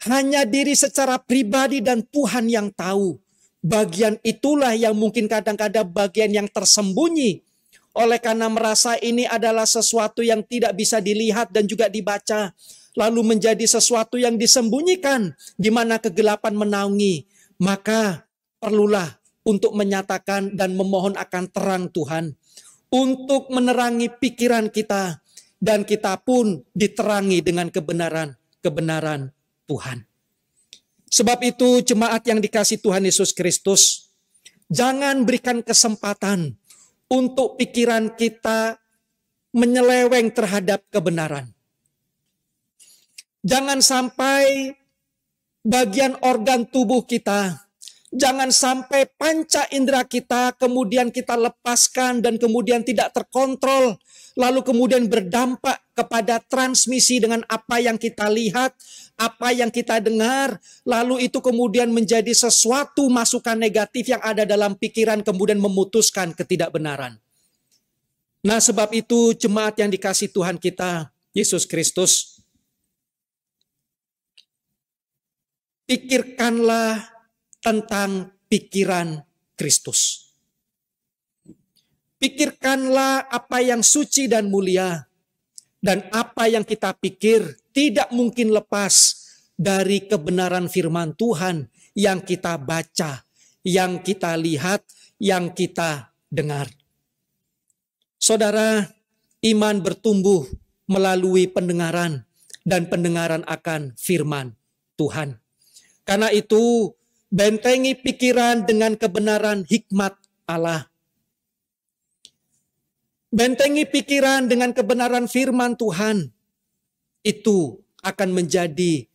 hanya diri secara pribadi dan Tuhan yang tahu. Bagian itulah yang mungkin kadang-kadang bagian yang tersembunyi. Oleh karena merasa ini adalah sesuatu yang tidak bisa dilihat dan juga dibaca, lalu menjadi sesuatu yang disembunyikan, di mana kegelapan menaungi, maka perlulah untuk menyatakan dan memohon akan terang Tuhan, untuk menerangi pikiran kita, dan kita pun diterangi dengan kebenaran Tuhan. Sebab itu jemaat yang dikasihi Tuhan Yesus Kristus, jangan berikan kesempatan untuk pikiran kita menyeleweng terhadap kebenaran. Jangan sampai bagian organ tubuh kita, jangan sampai panca indera kita kemudian kita lepaskan dan kemudian tidak terkontrol, lalu kemudian berdampak kepada transmisi dengan apa yang kita lihat, apa yang kita dengar, lalu itu kemudian menjadi sesuatu masukan negatif yang ada dalam pikiran kemudian memutuskan ketidakbenaran. Nah, sebab itu jemaat yang dikasihi Tuhan kita, Yesus Kristus, pikirkanlah tentang pikiran Kristus. Pikirkanlah apa yang suci dan mulia. Dan apa yang kita pikir tidak mungkin lepas dari kebenaran firman Tuhan yang kita baca, yang kita lihat, yang kita dengar. Saudara, iman bertumbuh melalui pendengaran dan pendengaran akan firman Tuhan. Karena itu, bentengi pikiran dengan kebenaran hikmat Allah. Bentengi pikiran dengan kebenaran firman Tuhan. Itu akan menjadi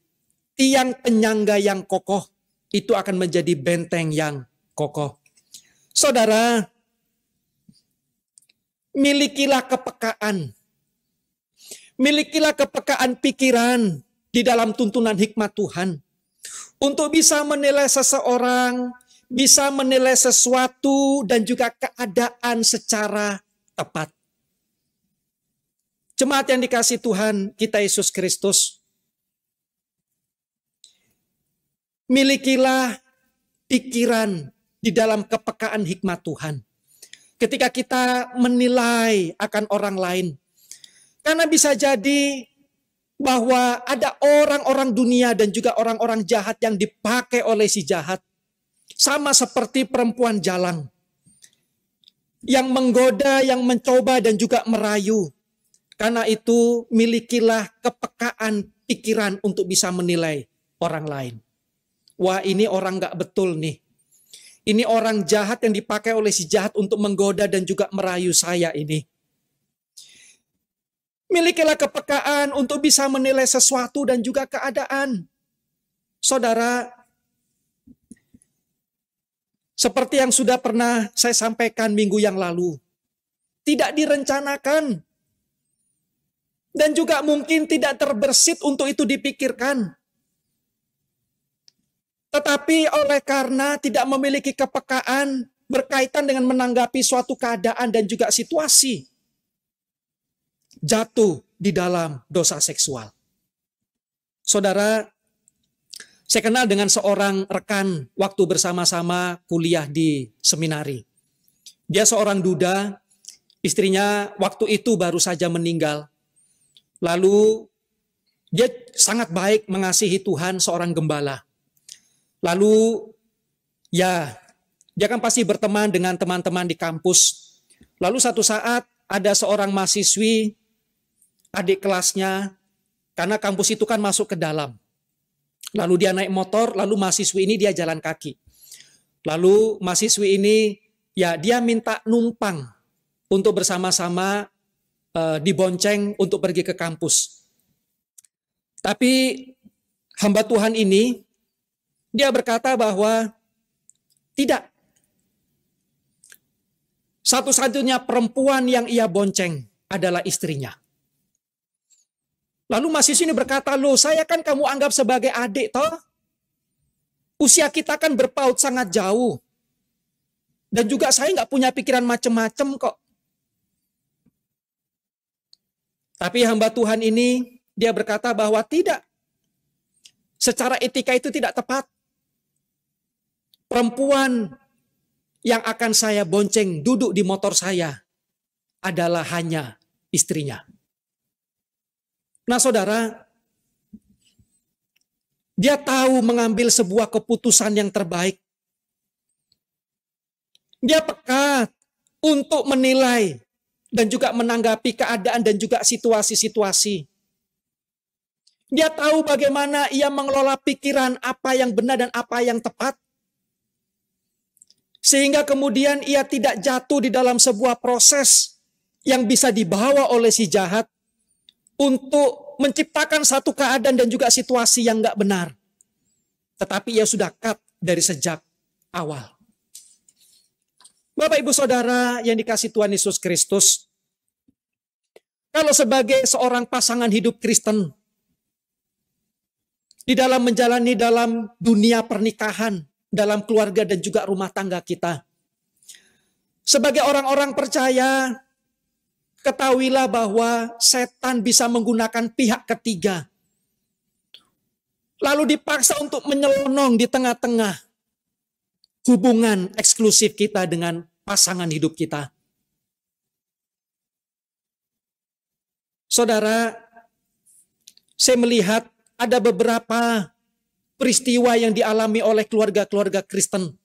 tiang penyangga yang kokoh. Itu akan menjadi benteng yang kokoh. Saudara, milikilah kepekaan. Milikilah kepekaan pikiran di dalam tuntunan hikmat Tuhan. Untuk bisa menilai seseorang, bisa menilai sesuatu dan juga keadaan secara tepat. Jemaat yang dikasihi Tuhan kita Yesus Kristus, milikilah pikiran di dalam kepekaan hikmat Tuhan. Ketika kita menilai akan orang lain, karena bisa jadi bahwa ada orang-orang dunia dan juga orang-orang jahat yang dipakai oleh si jahat. Sama seperti perempuan jalang. Yang menggoda, yang mencoba dan juga merayu. Karena itu milikilah kepekaan pikiran untuk bisa menilai orang lain. Wah, ini orang gak betul nih. Ini orang jahat yang dipakai oleh si jahat untuk menggoda dan juga merayu saya ini. Milikilah kepekaan untuk bisa menilai sesuatu dan juga keadaan. Saudara, seperti yang sudah pernah saya sampaikan minggu yang lalu, tidak direncanakan. Dan juga mungkin tidak terbersit untuk itu dipikirkan. Tetapi oleh karena tidak memiliki kepekaan berkaitan dengan menanggapi suatu keadaan dan juga situasi, jatuh di dalam dosa seksual. Saudara, saya kenal dengan seorang rekan waktu bersama-sama kuliah di seminari. Dia seorang duda, istrinya waktu itu baru saja meninggal. Lalu dia sangat baik mengasihi Tuhan, seorang gembala. Lalu ya, dia kan pasti berteman dengan teman-teman di kampus. Lalu satu saat ada seorang mahasiswi, adik kelasnya, karena kampus itu kan masuk ke dalam. Lalu dia naik motor, lalu mahasiswi ini dia jalan kaki. Lalu mahasiswi ini ya dia minta numpang untuk bersama-sama dibonceng untuk pergi ke kampus. Tapi hamba Tuhan ini dia berkata bahwa tidak. Satu-satunya perempuan yang ia bonceng adalah istrinya. Lalu mahasiswa ini berkata, loh saya kan kamu anggap sebagai adik toh? Usia kita kan berpaut sangat jauh. Dan juga saya nggak punya pikiran macem-macem kok. Tapi hamba Tuhan ini, dia berkata bahwa tidak. Secara etika itu tidak tepat. Perempuan yang akan saya bonceng duduk di motor saya adalah hanya istrinya. Nah saudara, dia tahu mengambil sebuah keputusan yang terbaik. Dia peka untuk menilai dan juga menanggapi keadaan dan juga situasi-situasi. Dia tahu bagaimana ia mengelola pikiran apa yang benar dan apa yang tepat. Sehingga kemudian ia tidak jatuh di dalam sebuah proses yang bisa dibawa oleh si jahat untuk menciptakan satu keadaan dan juga situasi yang gak benar. Tetapi ia sudah cut dari sejak awal. Bapak Ibu Saudara yang dikasihi Tuhan Yesus Kristus, kalau sebagai seorang pasangan hidup Kristen, di dalam menjalani dalam dunia pernikahan, dalam keluarga dan juga rumah tangga kita, sebagai orang-orang percaya, ketahuilah bahwa setan bisa menggunakan pihak ketiga, lalu dipaksa untuk menyelonong di tengah-tengah hubungan eksklusif kita dengan pasangan hidup kita. Saudara, saya melihat ada beberapa peristiwa yang dialami oleh keluarga-keluarga Kristen.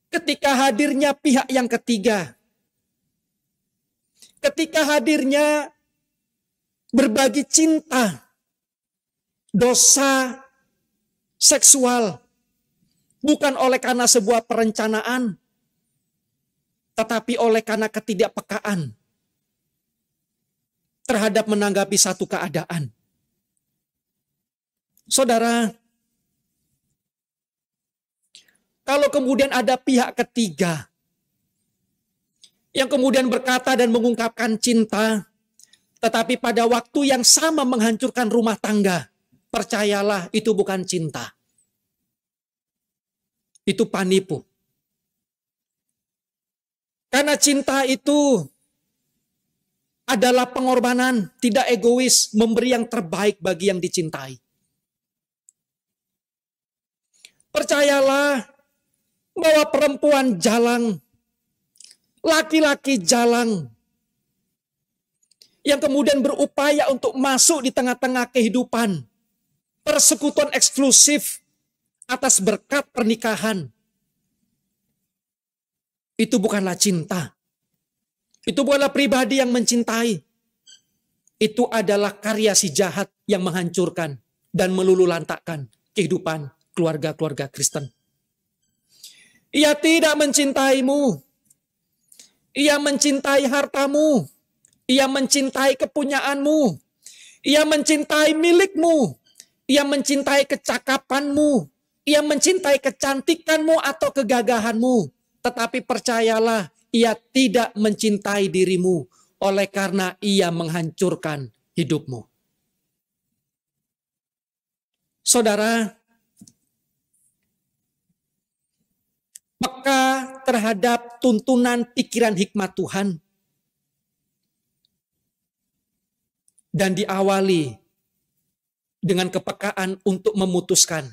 Ketika hadirnya pihak yang ketiga, ketika hadirnya berbagi cinta, dosa seksual, bukan oleh karena sebuah perencanaan, tetapi oleh karena ketidakpekaan terhadap menanggapi satu keadaan. Saudara, kalau kemudian ada pihak ketiga yang kemudian berkata dan mengungkapkan cinta, tetapi pada waktu yang sama menghancurkan rumah tangga, percayalah itu bukan cinta. Itu penipu. Karena cinta itu adalah pengorbanan, tidak egois, memberi yang terbaik bagi yang dicintai. Percayalah bahwa perempuan jalang, laki-laki jalang, yang kemudian berupaya untuk masuk di tengah-tengah kehidupan, persekutuan eksklusif atas berkat pernikahan, itu bukanlah cinta. Itu bukanlah pribadi yang mencintai. Itu adalah karya si jahat yang menghancurkan dan melululantakkan kehidupan keluarga-keluarga Kristen. Ia tidak mencintaimu. Ia mencintai hartamu. Ia mencintai kepunyaanmu. Ia mencintai milikmu. Ia mencintai kecakapanmu. Ia mencintai kecantikanmu atau kegagahanmu. Tetapi percayalah, ia tidak mencintai dirimu oleh karena ia menghancurkan hidupmu. Saudara, peka terhadap tuntunan pikiran hikmat Tuhan dan diawali dengan kepekaan untuk memutuskan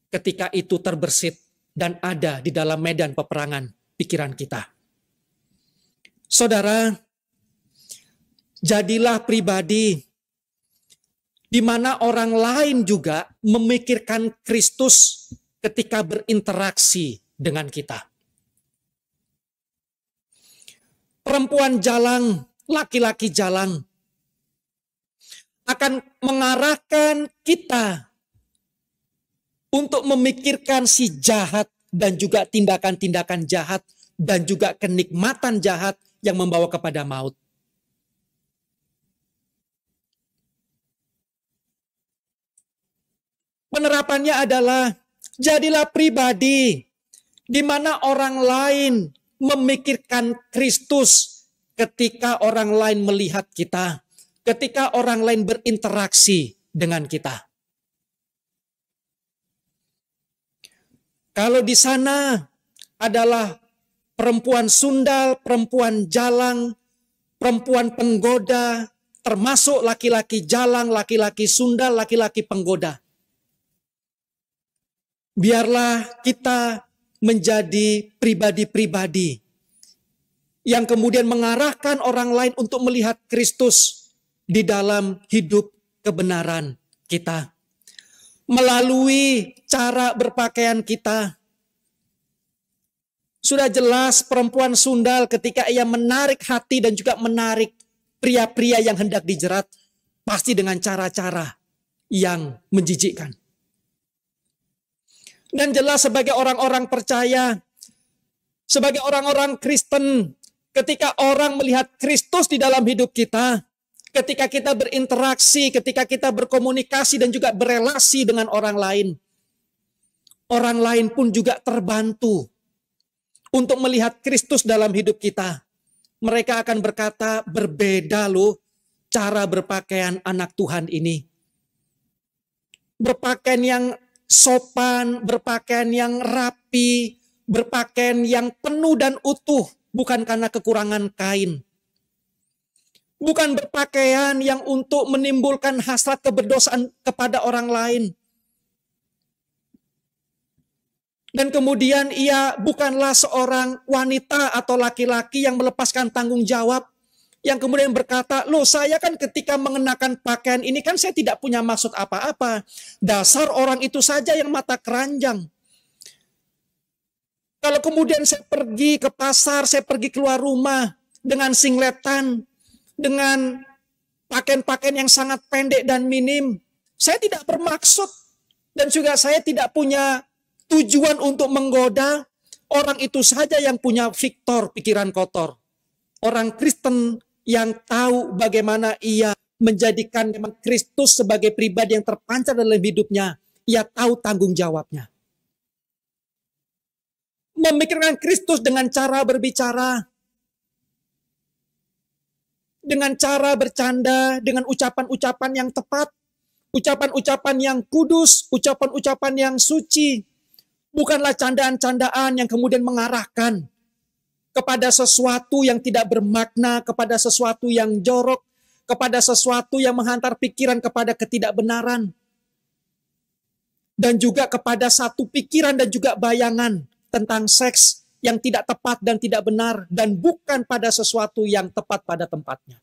ketika itu terbersit dan ada di dalam medan peperangan pikiran kita. Saudara, jadilah pribadi di mana orang lain juga memikirkan Kristus ketika berinteraksi dengan kita. Perempuan jalang, laki-laki jalang akan mengarahkan kita untuk memikirkan si jahat dan juga tindakan-tindakan jahat dan juga kenikmatan jahat yang membawa kepada maut. Penerapannya adalah jadilah pribadi di mana orang lain memikirkan Kristus ketika orang lain melihat kita, ketika orang lain berinteraksi dengan kita. Kalau di sana adalah perempuan sundal, perempuan jalang, perempuan penggoda, termasuk laki-laki jalang, laki-laki sundal, laki-laki penggoda. Biarlah kita menjadi pribadi-pribadi yang kemudian mengarahkan orang lain untuk melihat Kristus di dalam hidup kebenaran kita. Melalui cara berpakaian kita. Sudah jelas perempuan sundal ketika ia menarik hati dan juga menarik pria-pria yang hendak dijerat, pasti dengan cara-cara yang menjijikkan. Dan jelas sebagai orang-orang percaya, sebagai orang-orang Kristen, ketika orang melihat Kristus di dalam hidup kita, ketika kita berinteraksi, ketika kita berkomunikasi dan juga berelasi dengan orang lain pun juga terbantu untuk melihat Kristus dalam hidup kita. Mereka akan berkata, berbeda loh cara berpakaian anak Tuhan ini. Berpakaian yang sopan, berpakaian yang rapi, berpakaian yang penuh dan utuh, bukan karena kekurangan kain. Bukan berpakaian yang untuk menimbulkan hasrat keberdosaan kepada orang lain. Dan kemudian ia bukanlah seorang wanita atau laki-laki yang melepaskan tanggung jawab yang kemudian berkata, loh saya kan ketika mengenakan pakaian ini kan saya tidak punya maksud apa-apa. Dasar orang itu saja yang mata keranjang. Kalau kemudian saya pergi ke pasar, saya pergi keluar rumah dengan singletan, dengan pakaian-pakaian yang sangat pendek dan minim, saya tidak bermaksud dan juga saya tidak punya tujuan untuk menggoda. Orang itu saja yang punya Victor, pikiran kotor. Orang Kristen yang tahu bagaimana ia menjadikan Kristus sebagai pribadi yang terpancar dalam hidupnya. Ia tahu tanggung jawabnya. Memikirkan Kristus dengan cara berbicara, dengan cara bercanda, dengan ucapan-ucapan yang tepat, ucapan-ucapan yang kudus, ucapan-ucapan yang suci. Bukanlah candaan-candaan yang kemudian mengarahkan kepada sesuatu yang tidak bermakna, kepada sesuatu yang jorok, kepada sesuatu yang menghantar pikiran kepada ketidakbenaran. Dan juga kepada satu pikiran dan juga bayangan tentang seks yang tidak tepat dan tidak benar, dan bukan pada sesuatu yang tepat pada tempatnya.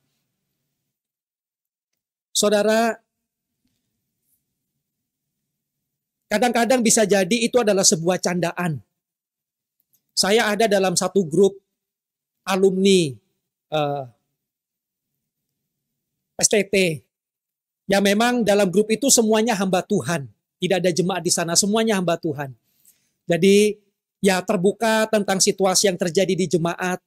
Saudara, kadang-kadang bisa jadi itu adalah sebuah candaan. Saya ada dalam satu grup alumni STT. Ya memang dalam grup itu semuanya hamba Tuhan. Tidak ada jemaat di sana, semuanya hamba Tuhan. Jadi ya terbuka tentang situasi yang terjadi di jemaat.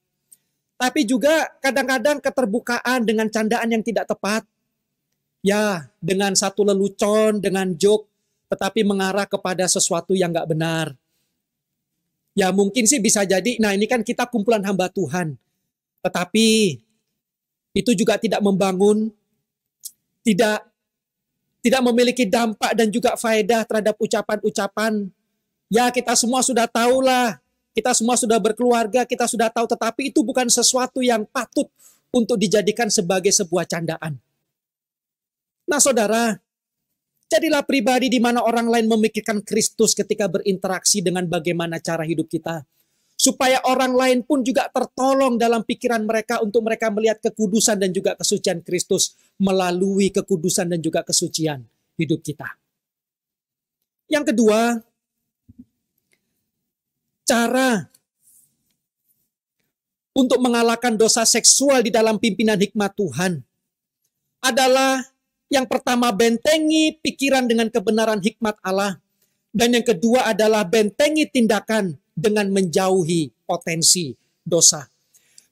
Tapi juga kadang-kadang keterbukaan dengan candaan yang tidak tepat. Ya dengan satu lelucon, dengan joke, tetapi mengarah kepada sesuatu yang gak benar. Ya mungkin sih bisa jadi, nah ini kan kita kumpulan hamba Tuhan. Tetapi itu juga tidak membangun, tidak memiliki dampak dan juga faedah terhadap ucapan-ucapan. Ya kita semua sudah tahulah, kita semua sudah berkeluarga, kita sudah tahu, tetapi itu bukan sesuatu yang patut untuk dijadikan sebagai sebuah candaan. Nah saudara, jadilah pribadi di mana orang lain memikirkan Kristus ketika berinteraksi dengan bagaimana cara hidup kita. Supaya orang lain pun juga tertolong dalam pikiran mereka untuk mereka melihat kekudusan dan juga kesucian Kristus melalui kekudusan dan juga kesucian hidup kita. Yang kedua, cara untuk mengalahkan dosa seksual di dalam pimpinan hikmat Tuhan adalah yang pertama, bentengi pikiran dengan kebenaran hikmat Allah. Dan yang kedua adalah bentengi tindakan dengan menjauhi potensi dosa.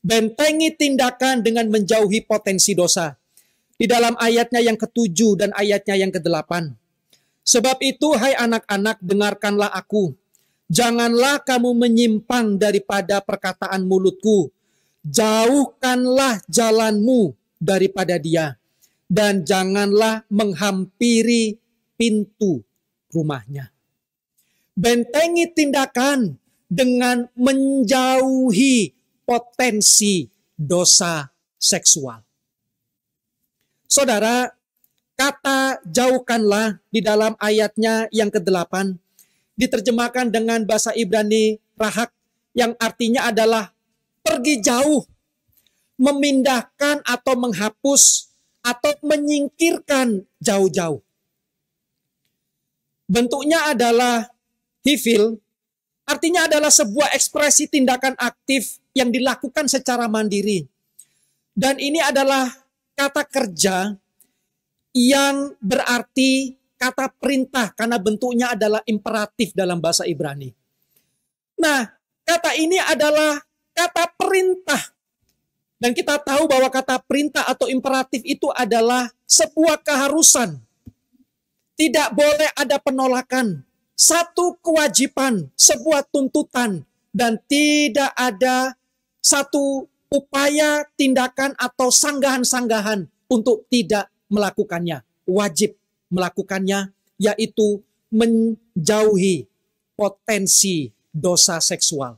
Bentengi tindakan dengan menjauhi potensi dosa. Di dalam ayatnya yang ke-7 dan ayatnya yang ke-8. Sebab itu, hai anak-anak, dengarkanlah aku. Janganlah kamu menyimpang daripada perkataan mulutku. Jauhkanlah jalanmu daripada dia. Dan janganlah menghampiri pintu rumahnya. Bentengi tindakan dengan menjauhi potensi dosa seksual. Saudara, kata jauhkanlah di dalam ayatnya yang ke-8 diterjemahkan dengan bahasa Ibrani rahak yang artinya adalah pergi jauh, memindahkan atau menghapus atau menyingkirkan jauh-jauh. Bentuknya adalah hifil, artinya adalah sebuah ekspresi tindakan aktif yang dilakukan secara mandiri. Dan ini adalah kata kerja yang berarti kata perintah karena bentuknya adalah imperatif dalam bahasa Ibrani. Nah, kata ini adalah kata perintah. Dan kita tahu bahwa kata perintah atau imperatif itu adalah sebuah keharusan. Tidak boleh ada penolakan. Satu kewajiban, sebuah tuntutan. Dan tidak ada satu upaya, tindakan atau sanggahan-sanggahan untuk tidak melakukannya. Wajib melakukannya, yaitu menjauhi potensi dosa seksual.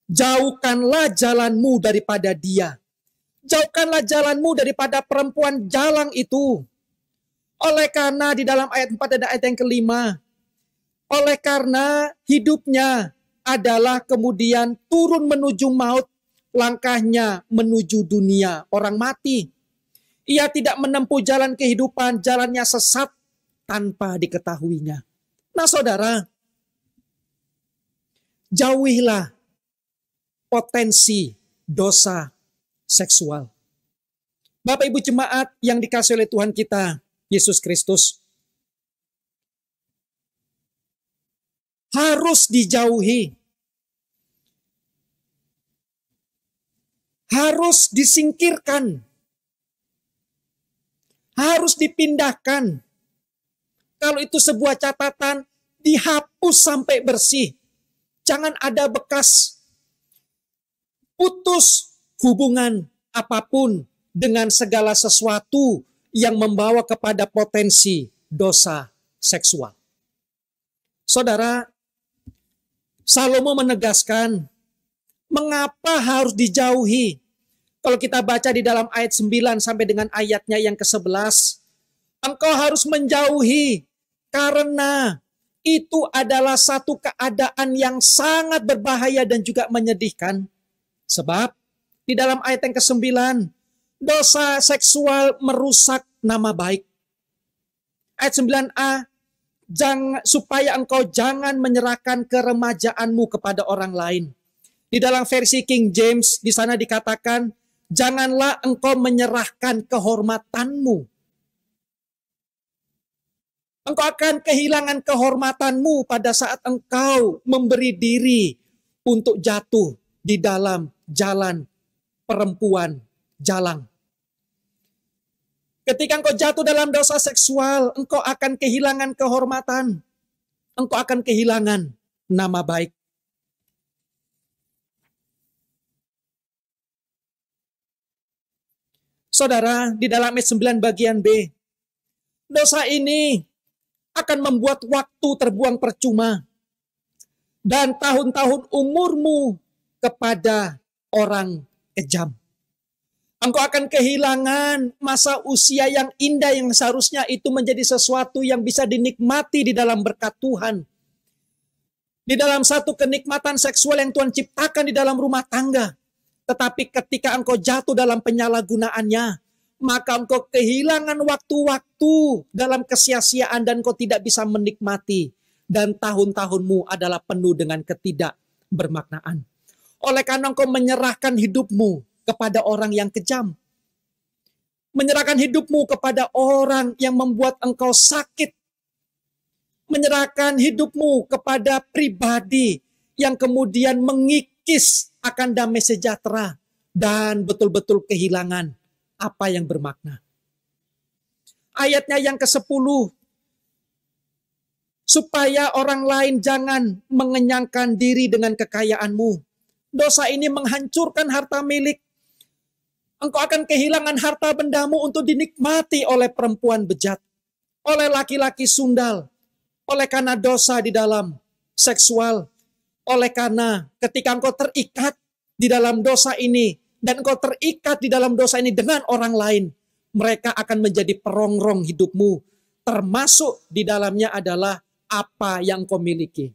Jauhkanlah jalanmu daripada dia. Jauhkanlah jalanmu daripada perempuan jalang itu. Oleh karena di dalam ayat 4 dan ayat yang kelima, oleh karena hidupnya adalah kemudian turun menuju maut, langkahnya menuju dunia orang mati. Ia tidak menempuh jalan kehidupan, jalannya sesat tanpa diketahuinya. Nah saudara, jauhilah potensi dosa seksual. Bapak Ibu jemaat yang dikasihi oleh Tuhan kita, Yesus Kristus, harus dijauhi, harus disingkirkan, harus dipindahkan. Kalau itu sebuah catatan, dihapus sampai bersih. Jangan ada bekas. Putus hubungan apapun dengan segala sesuatu yang membawa kepada potensi dosa seksual. Saudara, Salomo menegaskan, mengapa harus dijauhi? Kalau kita baca di dalam ayat 9 sampai dengan ayatnya yang ke-11, engkau harus menjauhi karena itu adalah satu keadaan yang sangat berbahaya dan juga menyedihkan. Sebab di dalam ayat yang ke-9, dosa seksual merusak nama baik. Ayat 9a, supaya engkau jangan menyerahkan keremajaanmu kepada orang lain. Di dalam versi King James, di sana dikatakan, janganlah engkau menyerahkan kehormatanmu. Engkau akan kehilangan kehormatanmu pada saat engkau memberi diri untuk jatuh di dalam jalan perempuan jalang. Ketika engkau jatuh dalam dosa seksual, engkau akan kehilangan kehormatan. Engkau akan kehilangan nama baik. Saudara, di dalam ayat 9 bagian B, dosa ini akan membuat waktu terbuang percuma dan tahun-tahun umurmu kepada orang kejam. Engkau akan kehilangan masa usia yang indah yang seharusnya itu menjadi sesuatu yang bisa dinikmati di dalam berkat Tuhan. Di dalam satu kenikmatan seksual yang Tuhan ciptakan di dalam rumah tangga. Tetapi ketika engkau jatuh dalam penyalahgunaannya, maka engkau kehilangan waktu-waktu dalam kesia-siaan dan engkau tidak bisa menikmati. Dan tahun-tahunmu adalah penuh dengan ketidakbermaknaan. Oleh karena engkau menyerahkan hidupmu kepada orang yang kejam. Menyerahkan hidupmu kepada orang yang membuat engkau sakit. Menyerahkan hidupmu kepada pribadi yang kemudian mengikis akan damai sejahtera dan betul-betul kehilangan apa yang bermakna. Ayatnya yang ke-10, supaya orang lain jangan mengenyangkan diri dengan kekayaanmu. Dosa ini menghancurkan harta milik. Engkau akan kehilangan harta bendamu untuk dinikmati oleh perempuan bejat, oleh laki-laki sundal, oleh karena dosa di dalam seksual, oleh karena ketika engkau terikat di dalam dosa ini, dan engkau terikat di dalam dosa ini dengan orang lain, mereka akan menjadi perongrong hidupmu, termasuk di dalamnya adalah apa yang kau miliki.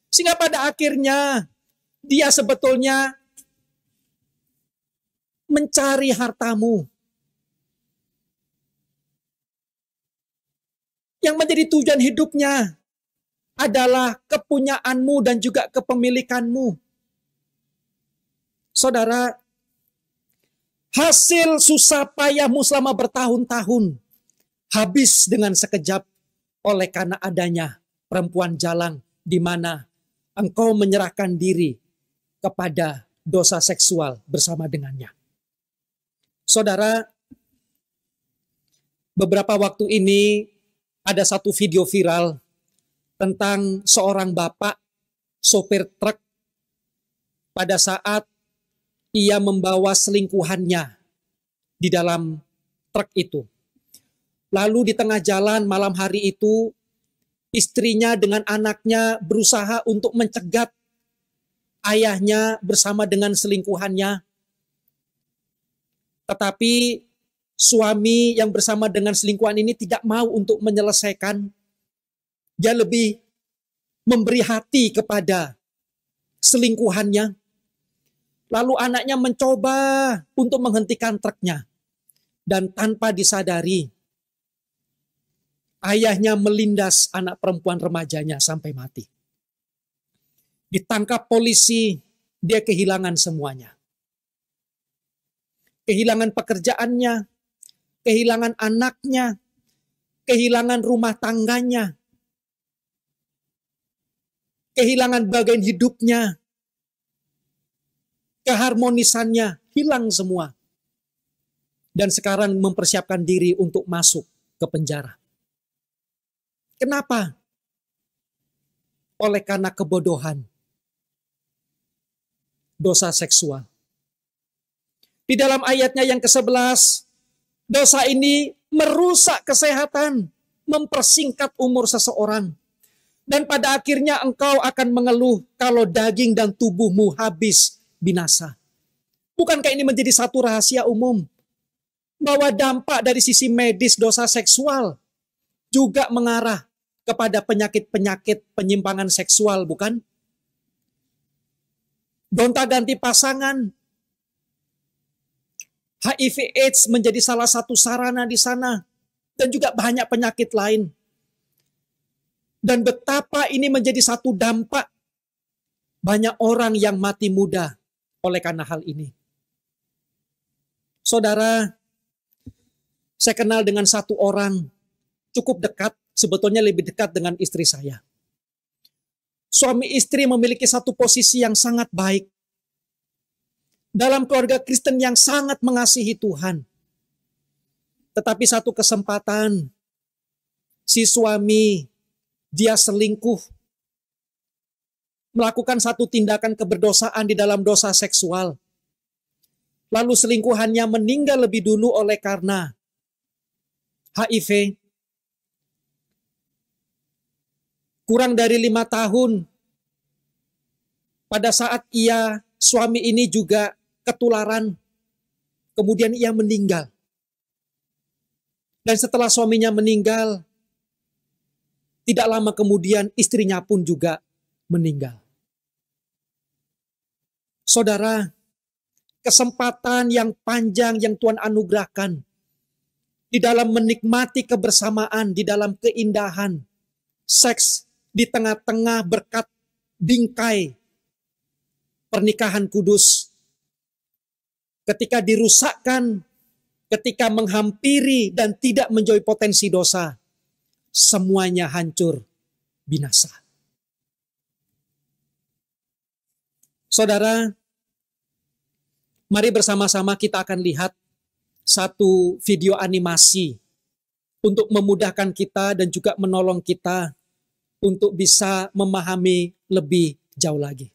Sehingga pada akhirnya, dia sebetulnya mencari hartamu. Yang menjadi tujuan hidupnya adalah kepunyaanmu dan juga kepemilikanmu. Saudara, hasil susah payahmu selama bertahun-tahun habis dengan sekejap oleh karena adanya perempuan jalang di mana engkau menyerahkan diri kepada dosa seksual bersama dengannya. Saudara, beberapa waktu ini ada satu video viral tentang seorang bapak sopir truk pada saat ia membawa selingkuhannya di dalam truk itu. Lalu di tengah jalan malam hari itu, istrinya dengan anaknya berusaha untuk mencegat ayahnya bersama dengan selingkuhannya. Tetapi suami yang bersama dengan selingkuhan ini tidak mau untuk menyelesaikan. Dia lebih memberi hati kepada selingkuhannya. Lalu anaknya mencoba untuk menghentikan truknya. Dan tanpa disadari, ayahnya melindas anak perempuan remajanya sampai mati. Ditangkap polisi, dia kehilangan semuanya. Kehilangan pekerjaannya, kehilangan anaknya, kehilangan rumah tangganya, kehilangan bagian hidupnya, keharmonisannya hilang semua. Dan sekarang mempersiapkan diri untuk masuk ke penjara. Kenapa? Oleh karena kebodohan. Dosa seksual. Di dalam ayatnya yang ke-11, dosa ini merusak kesehatan, mempersingkat umur seseorang. Dan pada akhirnya engkau akan mengeluh kalau daging dan tubuhmu habis binasa. Bukankah ini menjadi satu rahasia umum? Bahwa dampak dari sisi medis dosa seksual juga mengarah kepada penyakit-penyakit penyimpangan seksual, bukan? Gonta-ganti pasangan, HIV/AIDS menjadi salah satu sarana di sana, dan juga banyak penyakit lain. Dan betapa ini menjadi satu dampak banyak orang yang mati muda oleh karena hal ini. Saudara, saya kenal dengan satu orang cukup dekat, sebetulnya lebih dekat dengan istri saya. Suami istri memiliki satu posisi yang sangat baik. Dalam keluarga Kristen yang sangat mengasihi Tuhan. Tetapi satu kesempatan, si suami, dia selingkuh. Melakukan satu tindakan keberdosaan di dalam dosa seksual. Lalu selingkuhannya meninggal lebih dulu oleh karena HIV. Kurang dari 5 tahun, pada saat suami ini juga ketularan, kemudian ia meninggal. Dan setelah suaminya meninggal, tidak lama kemudian istrinya pun juga meninggal. Saudara, kesempatan yang panjang yang Tuhan anugerahkan di dalam menikmati kebersamaan, di dalam keindahan, seks di tengah-tengah berkat bingkai pernikahan kudus. Ketika dirusakkan, ketika menghampiri dan tidak menjauhi potensi dosa, semuanya hancur, binasa. Saudara, mari bersama-sama kita akan lihat satu video animasi untuk memudahkan kita dan juga menolong kita untuk bisa memahami lebih jauh lagi.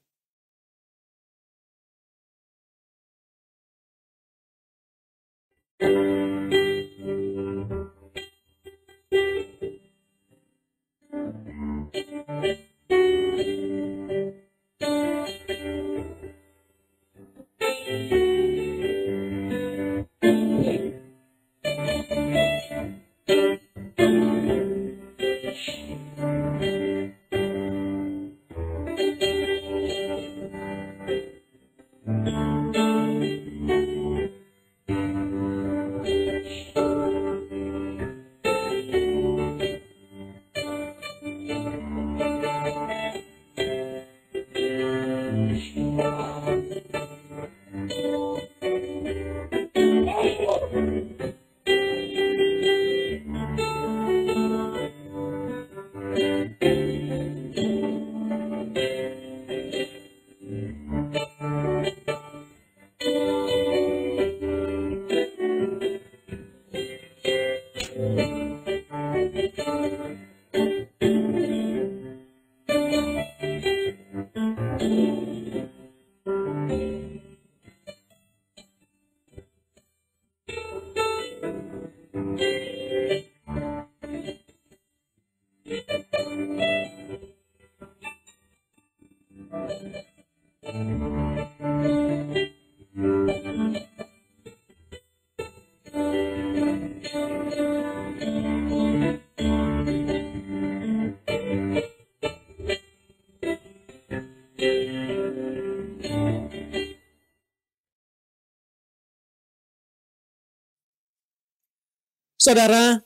Saudara,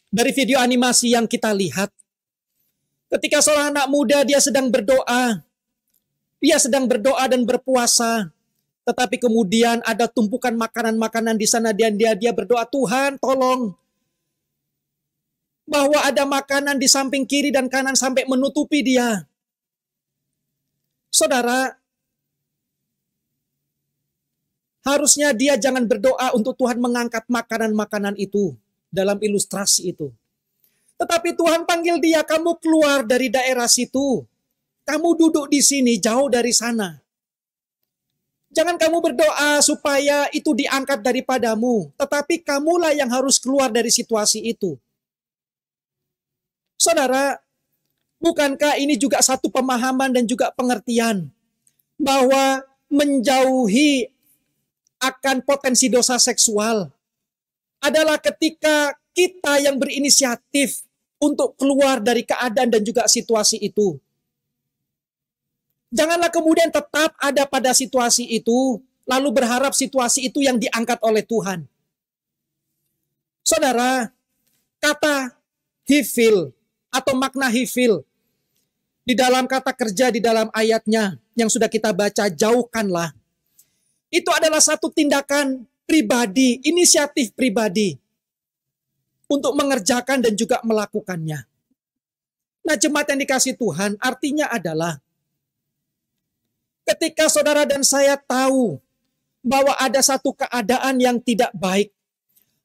dari video animasi yang kita lihat, ketika seorang anak muda dia sedang berdoa dan berpuasa, tetapi kemudian ada tumpukan makanan-makanan di sana dan dia berdoa, Tuhan tolong, bahwa ada makanan di samping kiri dan kanan sampai menutupi dia. Saudara, harusnya dia jangan berdoa untuk Tuhan mengangkat makanan-makanan itu dalam ilustrasi itu. Tetapi Tuhan panggil dia, kamu keluar dari daerah situ. Kamu duduk di sini, jauh dari sana. Jangan kamu berdoa supaya itu diangkat daripadamu. Tetapi kamulah yang harus keluar dari situasi itu. Saudara, bukankah ini juga satu pemahaman dan juga pengertian bahwa menjauhi akan potensi dosa seksual adalah ketika kita yang berinisiatif untuk keluar dari keadaan dan juga situasi itu. Janganlah kemudian tetap ada pada situasi itu, lalu berharap situasi itu yang diangkat oleh Tuhan. Saudara, kata hifil atau makna hifil di dalam kata kerja di dalam ayatnya yang sudah kita baca, jauhkanlah. Itu adalah satu tindakan pribadi, inisiatif pribadi untuk mengerjakan dan juga melakukannya. Nah, jemaat yang dikasihi Tuhan, artinya adalah ketika saudara dan saya tahu bahwa ada satu keadaan yang tidak baik,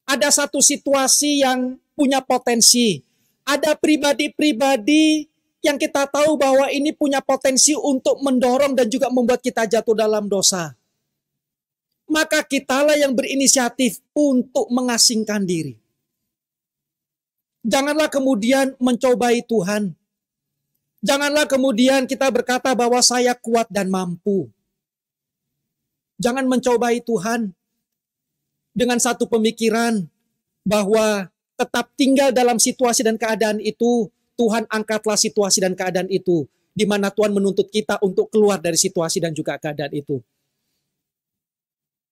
ada satu situasi yang punya potensi, ada pribadi-pribadi yang kita tahu bahwa ini punya potensi untuk mendorong dan juga membuat kita jatuh dalam dosa, maka kitalah yang berinisiatif untuk mengasingkan diri. Janganlah kemudian mencobai Tuhan. Janganlah kemudian kita berkata bahwa saya kuat dan mampu. Jangan mencobai Tuhan dengan satu pemikiran bahwa tetap tinggal dalam situasi dan keadaan itu. Tuhan angkatlah situasi dan keadaan itu, di mana Tuhan menuntut kita untuk keluar dari situasi dan juga keadaan itu.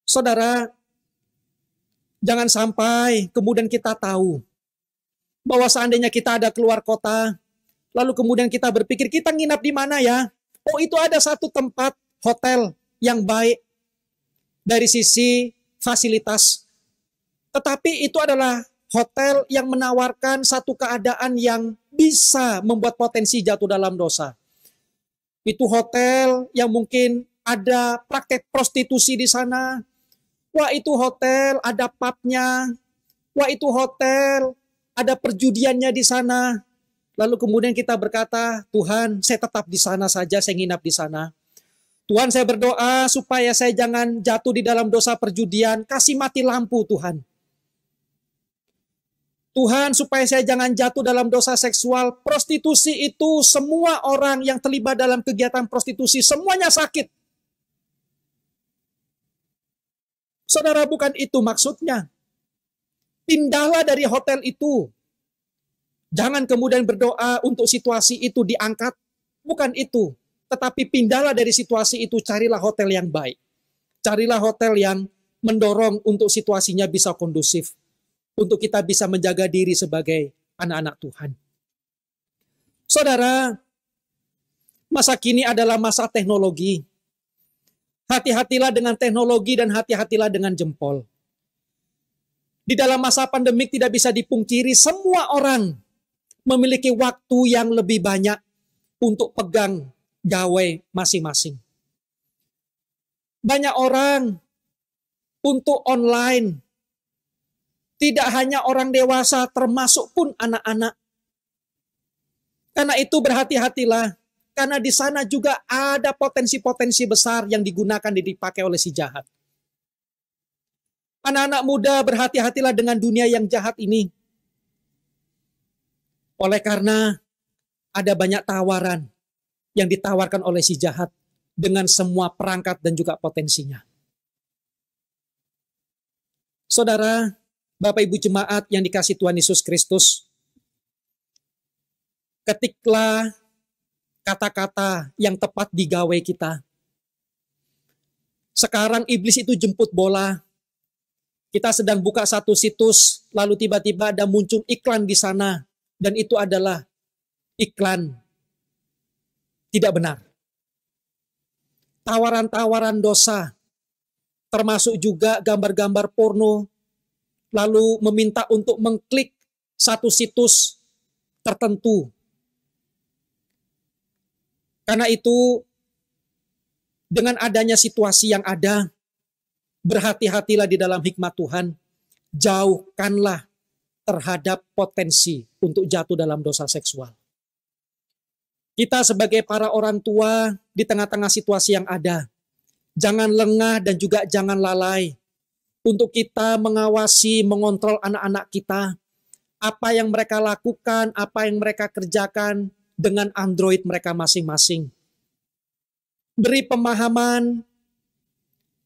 Saudara, jangan sampai kemudian kita tahu bahwa seandainya kita ada keluar kota, lalu kemudian kita berpikir kita nginap di mana ya? Oh, itu ada satu tempat hotel yang baik dari sisi fasilitas. Tetapi itu adalah hotel yang menawarkan satu keadaan yang bisa membuat potensi jatuh dalam dosa. Itu hotel yang mungkin ada praktek prostitusi di sana. Wah, itu hotel ada pubnya. Wah, itu hotel ada perjudiannya di sana. Lalu kemudian kita berkata, Tuhan, saya tetap di sana saja, saya nginap di sana. Tuhan, saya berdoa supaya saya jangan jatuh di dalam dosa perjudian. Kasih mati lampu, Tuhan. Tuhan, supaya saya jangan jatuh dalam dosa seksual. Prostitusi itu semua orang yang terlibat dalam kegiatan prostitusi, semuanya sakit. Saudara, bukan itu maksudnya. Pindahlah dari hotel itu. Jangan kemudian berdoa untuk situasi itu diangkat. Bukan itu. Tetapi pindahlah dari situasi itu, carilah hotel yang baik. Carilah hotel yang mendorong untuk situasinya bisa kondusif. Untuk kita bisa menjaga diri sebagai anak-anak Tuhan. Saudara, masa kini adalah masa teknologi. Hati-hatilah dengan teknologi dan hati-hatilah dengan jempol. Di dalam masa pandemik tidak bisa dipungkiri, semua orang memiliki waktu yang lebih banyak untuk pegang gawe masing-masing. Banyak orang untuk online. Tidak hanya orang dewasa, termasuk pun anak-anak. Karena itu berhati-hatilah. Karena di sana juga ada potensi-potensi besar yang digunakan dan dipakai oleh si jahat. Anak-anak muda, berhati-hatilah dengan dunia yang jahat ini. Oleh karena ada banyak tawaran yang ditawarkan oleh si jahat dengan semua perangkat dan juga potensinya. Saudara, Bapak Ibu jemaat yang dikasihi Tuhan Yesus Kristus, ketiklah kata-kata yang tepat di gawe kita. Sekarang iblis itu jemput bola. Kita sedang buka satu situs, lalu tiba-tiba ada muncul iklan di sana, dan itu adalah iklan tidak benar. Tawaran-tawaran dosa, termasuk juga gambar-gambar porno, lalu meminta untuk mengklik satu situs tertentu. Karena itu, dengan adanya situasi yang ada, berhati-hatilah di dalam hikmat Tuhan, jauhkanlah terhadap potensi untuk jatuh dalam dosa seksual. Kita sebagai para orang tua di tengah-tengah situasi yang ada, jangan lengah dan juga jangan lalai untuk kita mengawasi, mengontrol anak-anak kita, apa yang mereka lakukan, apa yang mereka kerjakan dengan Android mereka masing-masing. Beri pemahaman,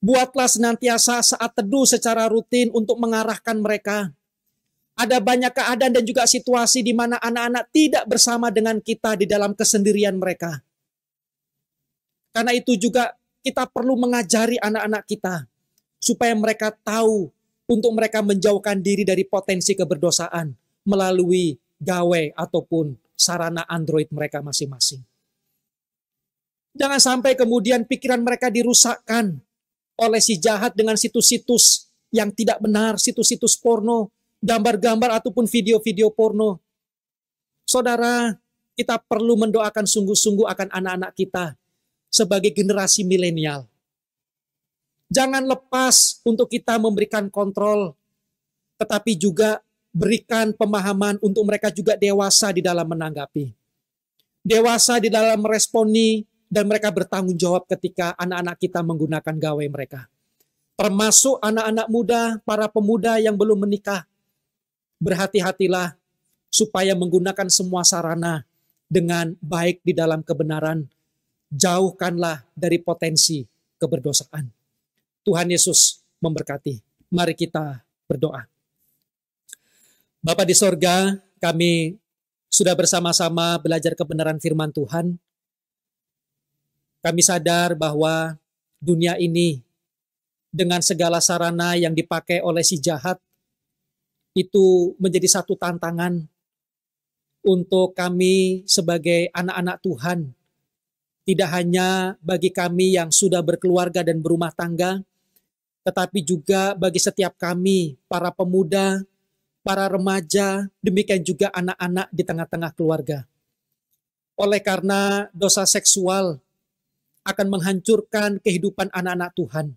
buatlah senantiasa saat teduh secara rutin untuk mengarahkan mereka. Ada banyak keadaan dan juga situasi di mana anak-anak tidak bersama dengan kita di dalam kesendirian mereka. Karena itu juga kita perlu mengajari anak-anak kita supaya mereka tahu untuk mereka menjauhkan diri dari potensi keberdosaan melalui gawai ataupun sarana Android mereka masing-masing. Jangan sampai kemudian pikiran mereka dirusakkan oleh si jahat dengan situs-situs yang tidak benar, situs-situs porno, gambar-gambar ataupun video-video porno. Saudara, kita perlu mendoakan sungguh-sungguh akan anak-anak kita sebagai generasi milenial. Jangan lepas untuk kita memberikan kontrol, tetapi juga berikan pemahaman untuk mereka juga dewasa di dalam menanggapi. Dewasa di dalam meresponi, dan mereka bertanggung jawab ketika anak-anak kita menggunakan gawai mereka. Termasuk anak-anak muda, para pemuda yang belum menikah. Berhati-hatilah supaya menggunakan semua sarana dengan baik di dalam kebenaran. Jauhkanlah dari potensi keberdosaan. Tuhan Yesus memberkati. Mari kita berdoa. Bapa di sorga, kami sudah bersama-sama belajar kebenaran firman Tuhan. Kami sadar bahwa dunia ini dengan segala sarana yang dipakai oleh si jahat itu menjadi satu tantangan untuk kami sebagai anak-anak Tuhan. Tidak hanya bagi kami yang sudah berkeluarga dan berumah tangga, tetapi juga bagi setiap kami, para pemuda, para remaja, demikian juga anak-anak di tengah-tengah keluarga. Oleh karena dosa seksual akan menghancurkan kehidupan anak-anak Tuhan,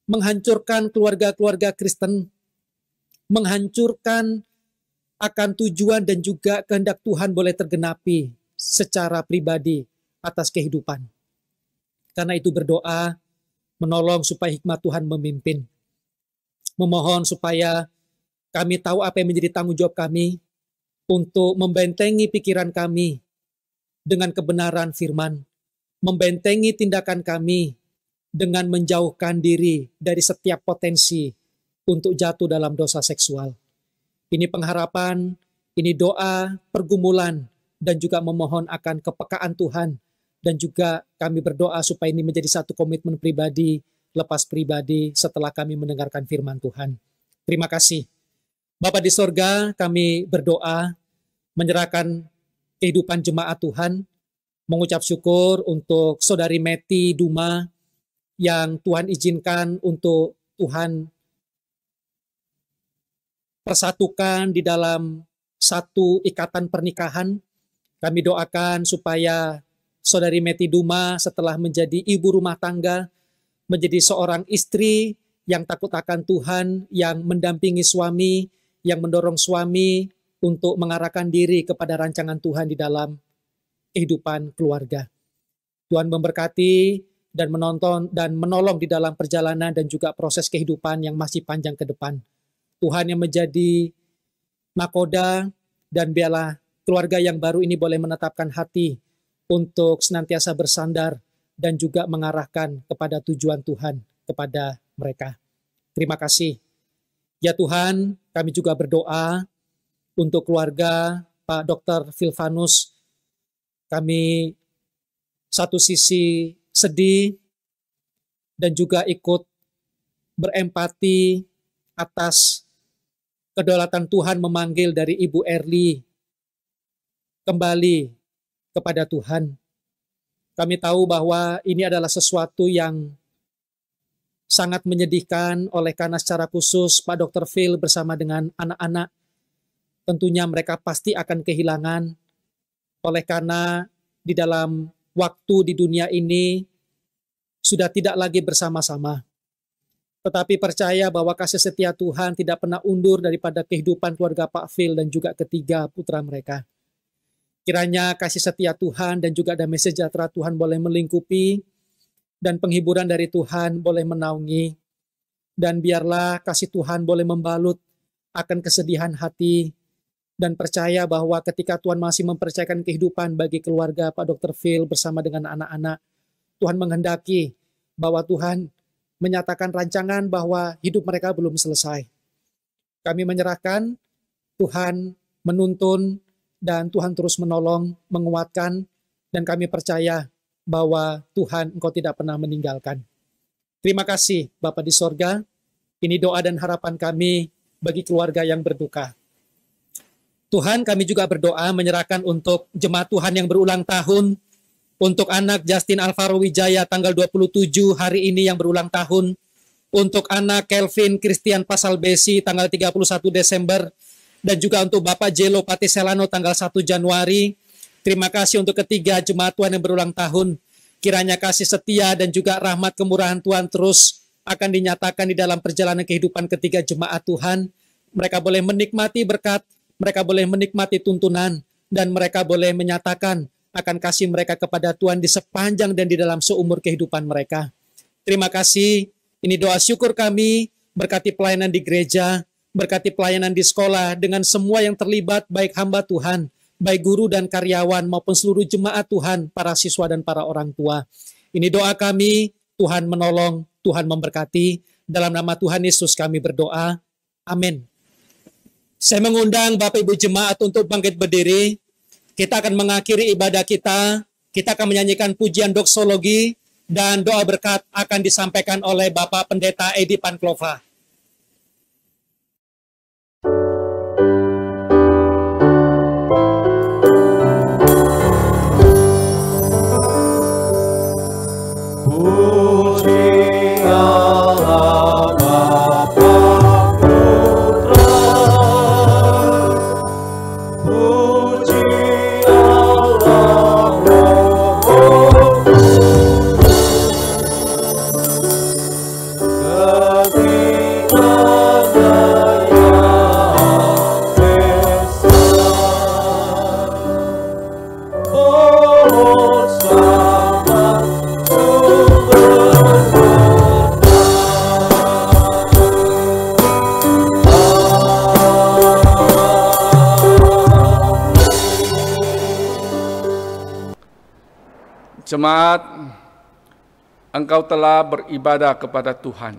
menghancurkan keluarga-keluarga Kristen, menghancurkan akan tujuan dan juga kehendak Tuhan boleh tergenapi secara pribadi atas kehidupan. Karena itu berdoa, menolong supaya hikmat Tuhan memimpin. Memohon supaya kami tahu apa yang menjadi tanggung jawab kami untuk membentengi pikiran kami dengan kebenaran firman, membentengi tindakan kami dengan menjauhkan diri dari setiap potensi untuk jatuh dalam dosa seksual. Ini pengharapan, ini doa, pergumulan, dan juga memohon akan kepekaan Tuhan. Dan juga kami berdoa supaya ini menjadi satu komitmen pribadi, lepas pribadi setelah kami mendengarkan firman Tuhan. Terima kasih. Bapa di sorga, kami berdoa, menyerahkan kehidupan jemaat Tuhan, mengucap syukur untuk Saudari Meti Duma yang Tuhan izinkan untuk Tuhan persatukan di dalam satu ikatan pernikahan. Kami doakan supaya Saudari Meti Duma setelah menjadi ibu rumah tangga, menjadi seorang istri yang takut akan Tuhan, yang mendampingi suami, yang mendorong suami untuk mengarahkan diri kepada rancangan Tuhan di dalam kehidupan keluarga. Tuhan memberkati dan menonton dan menolong di dalam perjalanan dan juga proses kehidupan yang masih panjang ke depan. Tuhan yang menjadi nakoda, dan biarlah keluarga yang baru ini boleh menetapkan hati untuk senantiasa bersandar dan juga mengarahkan kepada tujuan Tuhan kepada mereka. Terima kasih. Ya Tuhan, kami juga berdoa untuk keluarga Pak Dr. Filvanus. Kami satu sisi sedih dan juga ikut berempati atas kedaulatan Tuhan memanggil dari Ibu Erli kembali kepada Tuhan. Kami tahu bahwa ini adalah sesuatu yang sangat menyedihkan oleh karena secara khusus Pak Dr. Phil bersama dengan anak-anak tentunya mereka pasti akan kehilangan oleh karena di dalam waktu di dunia ini sudah tidak lagi bersama-sama. Tetapi percaya bahwa kasih setia Tuhan tidak pernah undur daripada kehidupan keluarga Pak Phil dan juga ketiga putra mereka. Kiranya kasih setia Tuhan dan juga damai sejahtera Tuhan boleh melingkupi dan penghiburan dari Tuhan boleh menaungi. Dan biarlah kasih Tuhan boleh membalut akan kesedihan hati dan percaya bahwa ketika Tuhan masih mempercayakan kehidupan bagi keluarga Pak Dr. Phil bersama dengan anak-anak, Tuhan menghendaki bahwa Tuhan menyatakan rancangan bahwa hidup mereka belum selesai. Kami menyerahkan, Tuhan menuntun, dan Tuhan terus menolong, menguatkan, dan kami percaya bahwa Tuhan Engkau tidak pernah meninggalkan. Terima kasih Bapa di sorga, ini doa dan harapan kami bagi keluarga yang berduka. Tuhan, kami juga berdoa menyerahkan untuk jemaat Tuhan yang berulang tahun, untuk anak Justin Alvaro Wijaya tanggal 27 hari ini yang berulang tahun, untuk anak Kelvin Christian Pasal Besi tanggal 31 Desember, dan juga untuk Bapak Jelo Patiselano tanggal 1 Januari. Terima kasih untuk ketiga jemaat Tuhan yang berulang tahun. Kiranya kasih setia dan juga rahmat kemurahan Tuhan terus akan dinyatakan di dalam perjalanan kehidupan ketiga jemaat Tuhan. Mereka boleh menikmati berkat, mereka boleh menikmati tuntunan, dan mereka boleh menyatakan akan kasih mereka kepada Tuhan di sepanjang dan di dalam seumur kehidupan mereka. Terima kasih, ini doa syukur kami, berkati pelayanan di gereja, berkati pelayanan di sekolah, dengan semua yang terlibat, baik hamba Tuhan, baik guru dan karyawan, maupun seluruh jemaat Tuhan, para siswa dan para orang tua. Ini doa kami, Tuhan menolong, Tuhan memberkati. Dalam nama Tuhan Yesus kami berdoa. Amin. Saya mengundang Bapak Ibu Jemaat untuk bangkit berdiri. Kita akan mengakhiri ibadah kita. Kita akan menyanyikan pujian doksologi, dan doa berkat akan disampaikan oleh Bapak Pendeta Edi Panklova. Jemaat, engkau telah beribadah kepada Tuhan.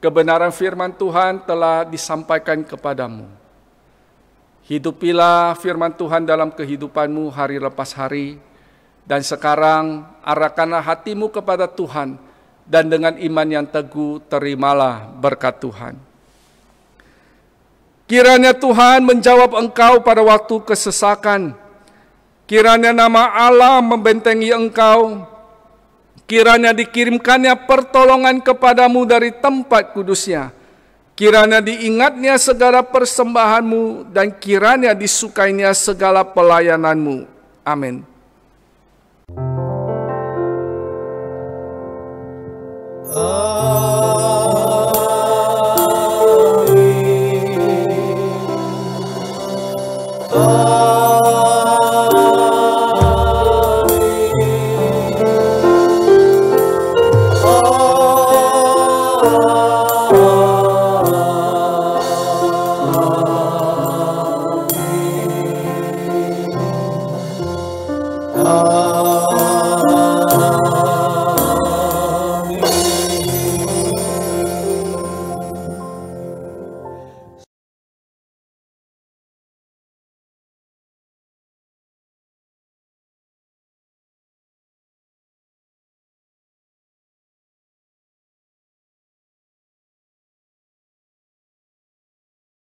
Kebenaran firman Tuhan telah disampaikan kepadamu. Hidupilah firman Tuhan dalam kehidupanmu hari lepas hari, dan sekarang arahkanlah hatimu kepada Tuhan, dan dengan iman yang teguh terimalah berkat Tuhan. Kiranya Tuhan menjawab engkau pada waktu kesesakan. Kiranya nama Allah membentengi engkau. Kiranya dikirimkannya pertolongan kepadamu dari tempat kudusnya. Kiranya diingatnya segala persembahanmu, dan kiranya disukainya segala pelayananmu. Amin. Amin.